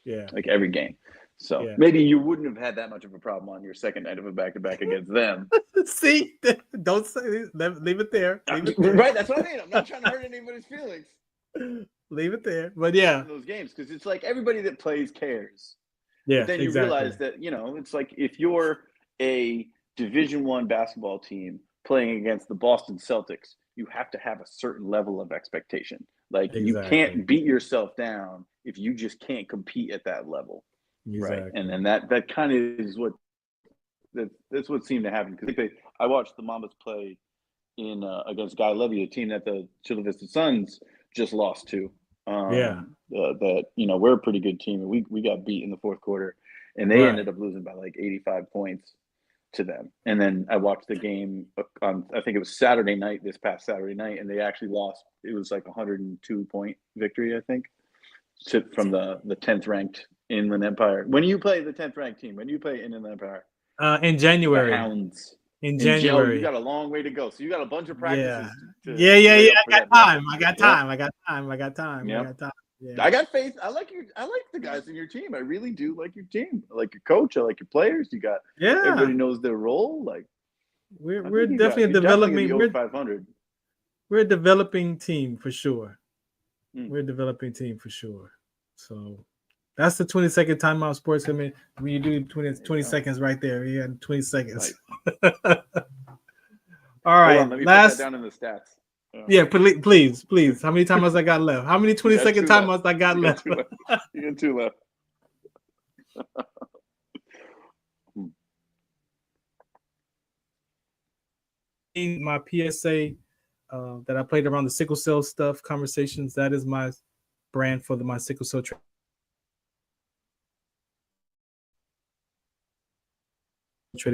Yeah. Like every game. So maybe you wouldn't have had that much of a problem on your second night of a back-to-back against them. See, don't say, leave it there. Right, that's what I mean. I'm not trying to hurt anybody's feelings. Leave it there. But yeah. Those games, because it's like everybody that plays cares. Yeah, but then you realize that, it's like if you're a Division I basketball team playing against the Boston Celtics, you have to have a certain level of expectation. Like you can't beat yourself down if you just can't compete at that level. Exactly. Right. And then that kind of is that's what seemed to happen. Because I watched the Mambas play in against Guy Levy, a team that the Chula Vista Suns just lost to. We're a pretty good team, and we got beat in the fourth quarter, and they ended up losing by like 85 points to them. And then I watched the game on, I think it was this past Saturday night, and they actually lost. It was like 102-point victory, I think, from the 10th ranked Inland Empire. When you play the 10th ranked team, when you play Inland Empire? In January. The Hounds. In January. You got a long way to go. So you got a bunch of practices. I got time. Yeah. I got faith. I like the guys in your team. I really do like your team. I like your coach. I like your players. You got everybody knows their role. Like we're definitely developing. We're 500. We're a developing team for sure. We're a developing team for sure. So that's the 20-second timeout sports. I mean, when you do 20 seconds right there, you got 20 seconds. Right. All right. Hold on, let me put that down in the stats. Yeah, please. How many timeouts I got left? How many 20-second timeouts I got left? You got 2 left. My PSA that I played around the sickle cell stuff, conversations, that is my brand for my sickle cell trade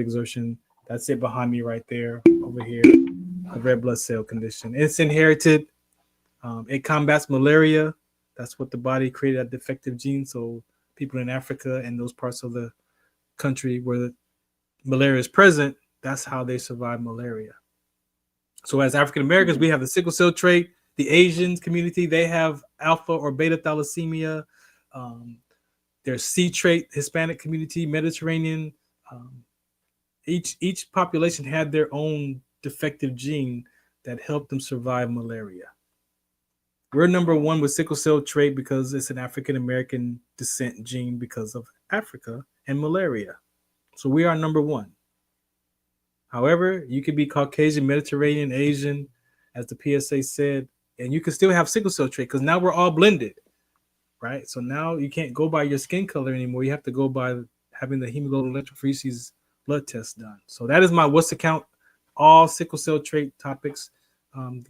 exertion. That's it behind me right there, over here. a red blood cell condition. It's inherited. It combats malaria. That's what the body created, a defective gene. So people in Africa and those parts of the country where the malaria is present, that's how they survive malaria. So as African Americans, we have the sickle cell trait. The Asian community, they have alpha or beta thalassemia. There's C trait, Hispanic community, Mediterranean. Each population had their own defective gene that helped them survive malaria. We're number one with sickle cell trait because it's an African American descent gene because of Africa and malaria. So we are number one. However, you could be Caucasian, Mediterranean, Asian, as the PSA said, and you can still have sickle cell trait because now we're all blended, right? So now you can't go by your skin color anymore. You have to go by having the hemoglobin electrophoresis blood test done. So that is my What's the Count. All sickle cell trait topics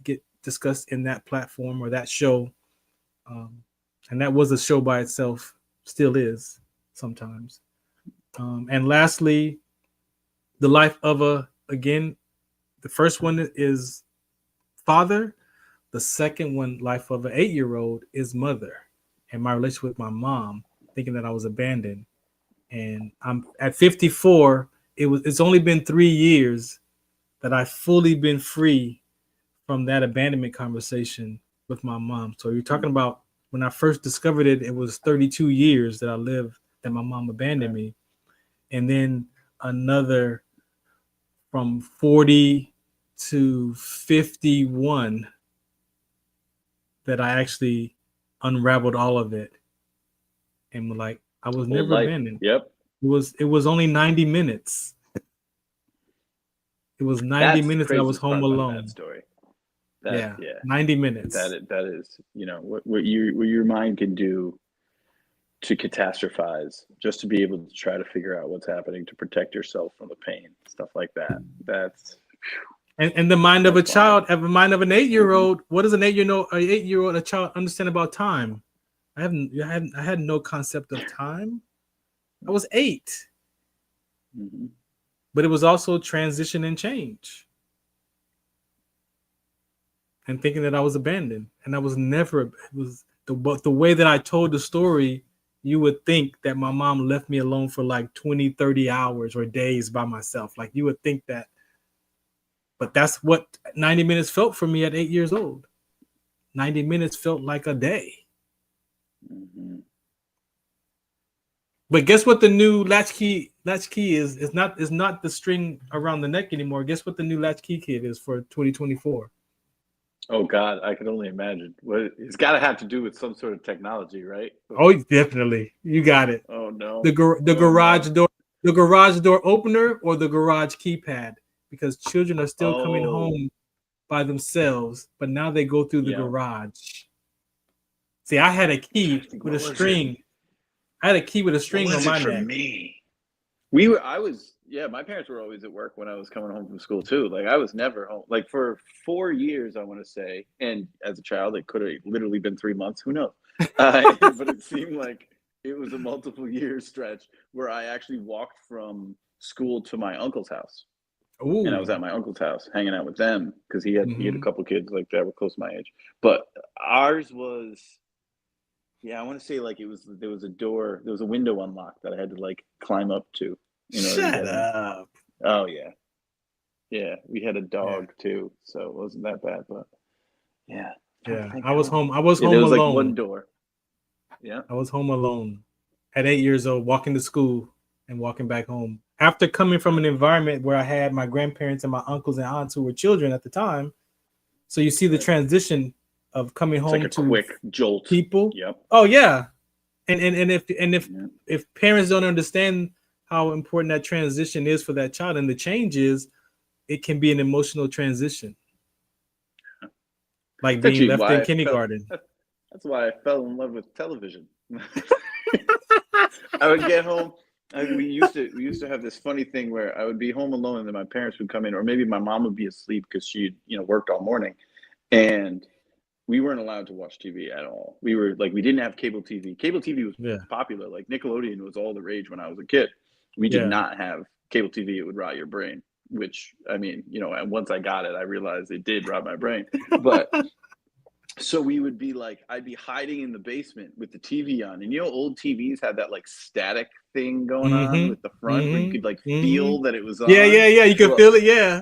get discussed in that platform or that show. And that was a show by itself, still is sometimes. And lastly, the life of again, the first one is father. The second one, life of an 8-year-old, is mother. And my relationship with my mom, thinking that I was abandoned. And I'm at 54. It's only been 3 years that I've fully been free from that abandonment conversation with my mom. So you're talking about when I first discovered it, it was 32 years that I lived that my mom abandoned me. And then another from 40 to 51 that I actually unraveled all of it. And like, I was never abandoned. Yep. It was only 90 minutes. It was 90 minutes that I was home alone. That story. 90 minutes. That is, what your mind can do to catastrophize, just to be able to try to figure out what's happening to protect yourself from the pain, stuff like that. That's and the mind of a child, the mind of an 8-year-old. What does an 8-year-old, a child understand about time? I had no concept of time. I was 8. Mm-hmm. But it was also transition and change. And thinking that I was abandoned. And I was never, it was the way that I told the story, you would think that my mom left me alone for like 20, 30 hours or days by myself. Like you would think that. But that's what 90 minutes felt for me at 8 years old. 90 minutes felt like a day. Mm-hmm. But guess what the new latchkey is? It's not the string around the neck anymore. Guess what the new latchkey kit is for 2024? Oh God, I can only imagine. It's got to have to do with some sort of technology, right? Oh, definitely. You got it. Oh no. The garage door, the garage door opener, or the garage keypad, because children are still coming home by themselves, but now they go through the garage. See, I had a key with a string. I had a key with a string on my neck. Me. My parents were always at work when I was coming home from school too. Like I was never home. Like for 4 years, I want to say, and as a child, it could have literally been 3 months. Who knows? But it seemed like it was a multiple year stretch where I actually walked from school to my uncle's house. Ooh. And I was at my uncle's house hanging out with them because he had a couple kids like that were close to my age. But ours was. Yeah, I want to say like there was a window unlocked that I had to like climb up to. Shut up. Oh yeah. Yeah, we had a dog too, so it wasn't that bad, but yeah. Yeah, I was home there alone. Was like one door. Yeah. I was home alone at 8 years old, walking to school and walking back home. After coming from an environment where I had my grandparents and my uncles and aunts who were children at the time. So you see the transition of coming home like a to quick jolt. People. Yep. Oh yeah. And if parents don't understand how important that transition is for that child and the change is, it can be an emotional transition. Like being left in kindergarten. That's why I fell in love with television. I would get home. We used to have this funny thing where I would be home alone and then my parents would come in, or maybe my mom would be asleep because she worked all morning, and we weren't allowed to watch TV at all. We didn't have cable TV. Cable TV was popular. Like Nickelodeon was all the rage when I was a kid. We did not have cable TV. It would rot your brain. which, I mean, you know, and once I got it, I realized it did rob my brain. But so we would be like, I'd be hiding in the basement with the TV on. And you know, old TVs had that like static thing going on with the front where you could like feel that it was on. Yeah. You could feel it. Yeah.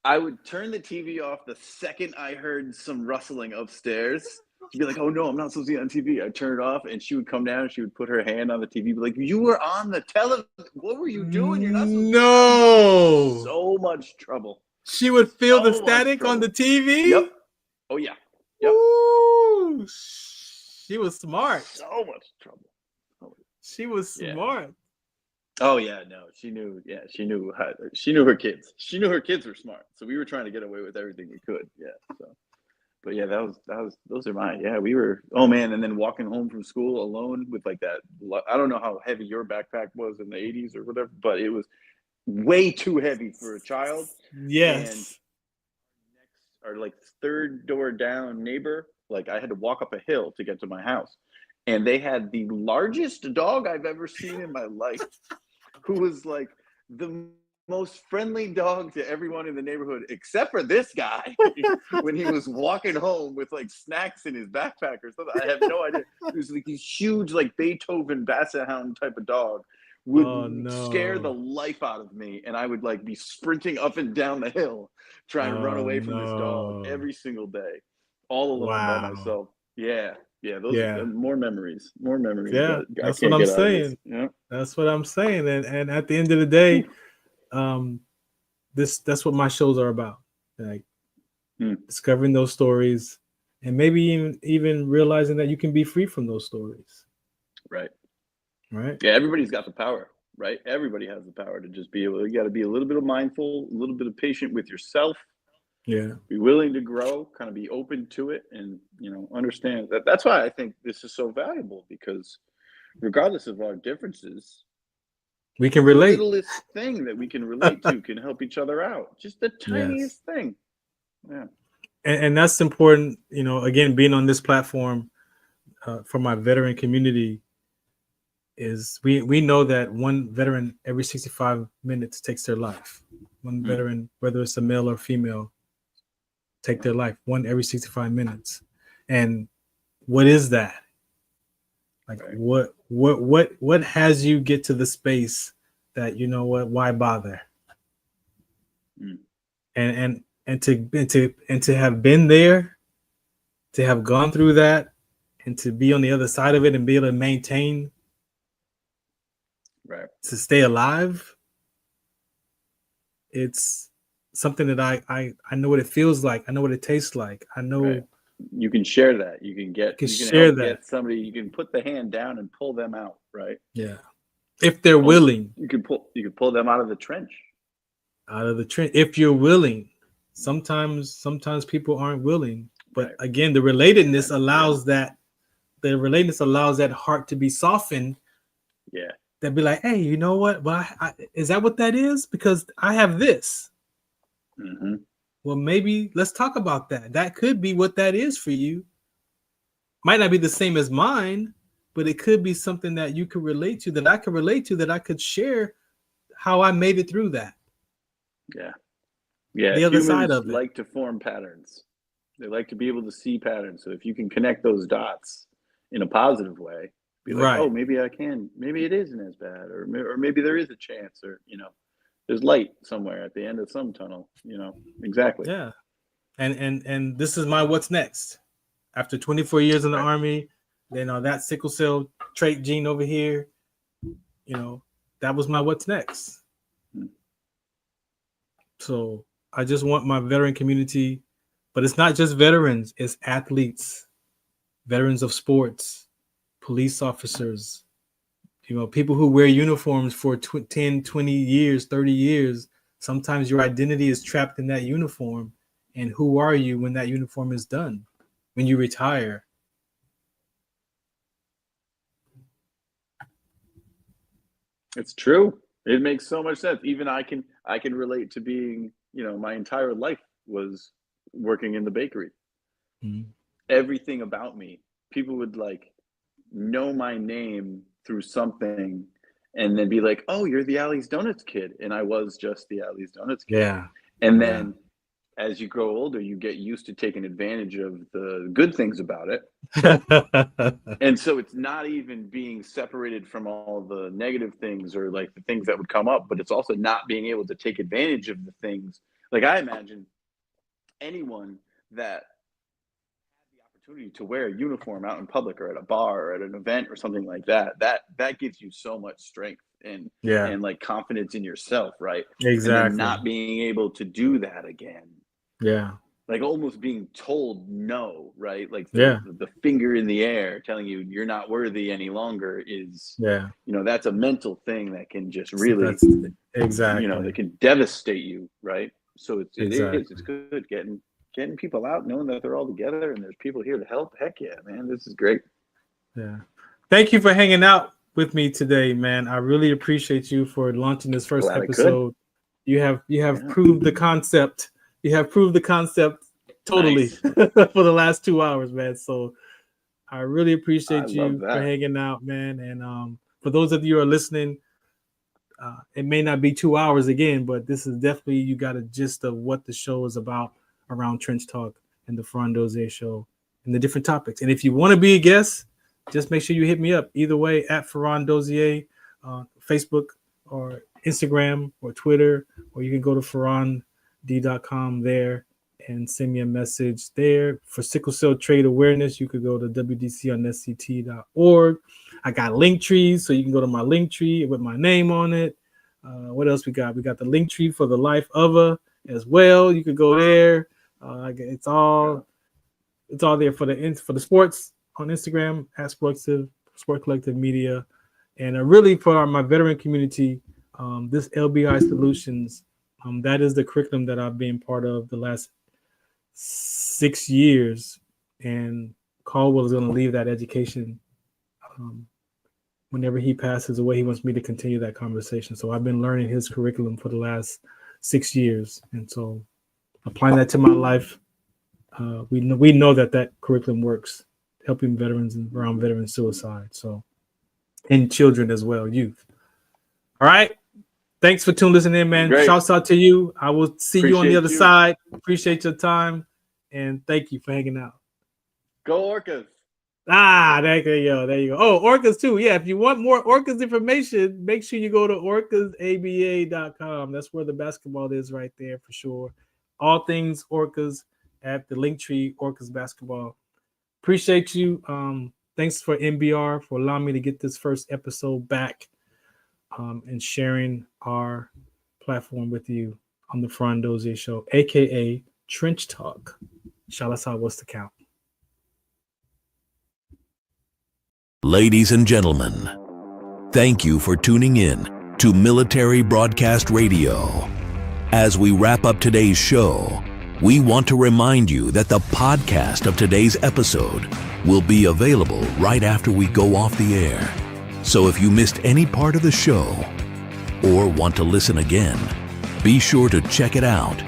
I would turn the TV off the second I heard some rustling upstairs. She'd be like, "Oh no, I'm not supposed to be on TV." I'd turn it off, and she would come down and she would put her hand on the TV, be like, "You were on the television. What were you doing? You're not supposed to be." So much trouble. She would feel the static on the TV. Yep. Oh yeah. Yep. Ooh, she was smart. So much trouble. She was smart. Oh yeah, no, she knew. Yeah, she knew her kids. She knew her kids were smart. So we were trying to get away with everything we could. Yeah. So, but yeah, those are mine. Yeah, we were. Oh man, and then walking home from school alone with like that. I don't know how heavy your backpack was in the 80s or whatever, but it was way too heavy for a child. Yes. And our like third door down neighbor, like I had to walk up a hill to get to my house, and they had the largest dog I've ever seen in my life. Who was like the most friendly dog to everyone in the neighborhood, except for this guy when he was walking home with like snacks in his backpack or something. I have no idea. It was like these huge, like Beethoven Basset Hound type of dog would scare the life out of me. And I would like be sprinting up and down the hill, trying to run away from this dog every single day, all alone by myself. Yeah. Yeah, those are more memories. Yeah, that's what I'm saying. Yeah. That's what I'm saying. And at the end of the day, that's what my shows are about. Like discovering those stories and maybe even realizing that you can be free from those stories. Right. Right. Yeah, everybody's got the power, right? Everybody has the power to just be able. You got to be a little bit of mindful, a little bit of patient with yourself. Yeah. Be willing to grow, kind of be open to it, and you know, understand that. That's why I think this is so valuable, because regardless of our differences, we can relate. The littlest thing that we can relate to can help each other out. Just the tiniest thing. Yeah. And that's important, you know, again, being on this platform for my veteran community is we know that one veteran every 65 minutes takes their life. One veteran, whether it's a male or female, take their life, one every 65 minutes. And what is that? Like what has you get to the space that, you know what, why bother? And to have been there, to have gone through that, and to be on the other side of it and be able to maintain, to stay alive, it's something that I know what it feels like. I know what it tastes like. I know you can share that. You can get get somebody. You can put the hand down and pull them out. Right. Yeah. If they're willing, you can pull them out of the trench. If you're willing. Sometimes people aren't willing, but again, the relatedness allows that. The relatedness allows that heart to be softened. Yeah. They'd be like, hey, you know what? Well, is that what that is? Because I have this. Well, maybe let's talk about that. That could be what that is for you. Might not be the same as mine, but it could be something that you could relate to, that I could relate to, that I could share how I made it through that. Yeah. Yeah. The other side of it. Like to form patterns. They like to be able to see patterns. So if you can connect those dots in a positive way, be like, oh, maybe I can. Maybe it isn't as bad, or maybe there is a chance, or you know, there's light somewhere at the end of some tunnel. You know, exactly. Yeah, and this is my what's next. After 24 years in the Army, then that sickle cell trait gene over here, you know, that was my what's next. So I just want my veteran community, but it's not just veterans, it's athletes, veterans of sports, police officers, you know, people who wear uniforms for 10, 20 years, 30 years. Sometimes your identity is trapped in that uniform. And who are you when that uniform is done, when you retire? It's true. It makes so much sense. Even I can relate to being, you know, my entire life was working in the bakery. Everything about me, people would like know my name through something, and then be like, oh, you're the Allie's Donuts kid. And I was just the Allie's Donuts kid. Yeah. And then as you grow older, you get used to taking advantage of the good things about it. And so it's not even being separated from all the negative things or like the things that would come up, but it's also not being able to take advantage of the things. Like I imagine anyone that had the opportunity to wear a uniform out in public or at a bar or at an event or something like that, that gives you so much strength and like confidence in yourself, right? Exactly. And then not being able to do that again. Yeah. Like almost being told no, right? Like the finger in the air telling you you're not worthy any longer is, you know, that's a mental thing that can just really, exactly, you know, that can devastate you, right? So it's Exactly. good getting people out, knowing that they're all together and there's people here to help. Heck yeah, man, this is great. Yeah. Thank you for hanging out with me today, man. I really appreciate you for launching this first Glad I could. episode. You have proved the concept. You have proved the concept totally for the last 2 hours, man. So I really appreciate you for hanging out, man. And for those of you who are listening, it may not be 2 hours again, but this is definitely, you got a gist of what the show is about around Trench Talk and the Farron Dozier Show and the different topics. And if you want to be a guest, just make sure you hit me up either way at Farron Dozier, Facebook or Instagram or Twitter, or you can go to farrond.com there and send me a message there. For sickle cell trait awareness, you could go to wdconsct.org. I got link trees, so you can go to my link tree with my name on it. What else we got? We got the link tree for the life of a as well. You could go there. It's all there for the sports on Instagram at Sport Collective Media, and really for my veteran community, this LBI Solutions. That is the curriculum that I've been part of the last 6 years, and Caldwell is going to leave that education whenever he passes away. He wants me to continue that conversation. So I've been learning his curriculum for the last 6 years, and so applying that to my life, we know that curriculum works, helping veterans around veteran suicide, so and children as well, youth. All right. Thanks for listening in, man. Great. Shouts out to you. I will see you on the other you. side. Appreciate your time, and thank you for hanging out. Go Orcas. There you go. Oh, Orcas too. Yeah, if you want more Orcas information, make sure you go to orcasaba.com. That's where the basketball is right there for sure. All things Orcas at the Linktree Orcas basketball. Appreciate you. Thanks for NBR for allowing me to get this first episode back. And sharing our platform with you on the Farron Dozier Show, aka Trench Talk. Shalasar, what's the count? Ladies and gentlemen, thank you for tuning in to Military Broadcast Radio. As we wrap up today's show, we want to remind you that the podcast of today's episode will be available right after we go off the air. So if you missed any part of the show or want to listen again, be sure to check it out.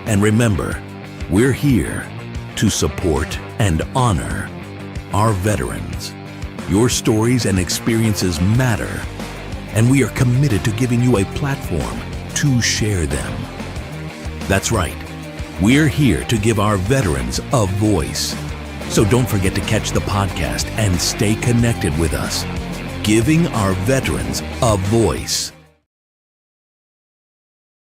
And remember, we're here to support and honor our veterans. Your stories and experiences matter, and we are committed to giving you a platform to share them. That's right. We're here to give our veterans a voice. So don't forget to catch the podcast and stay connected with us. Giving our veterans a voice.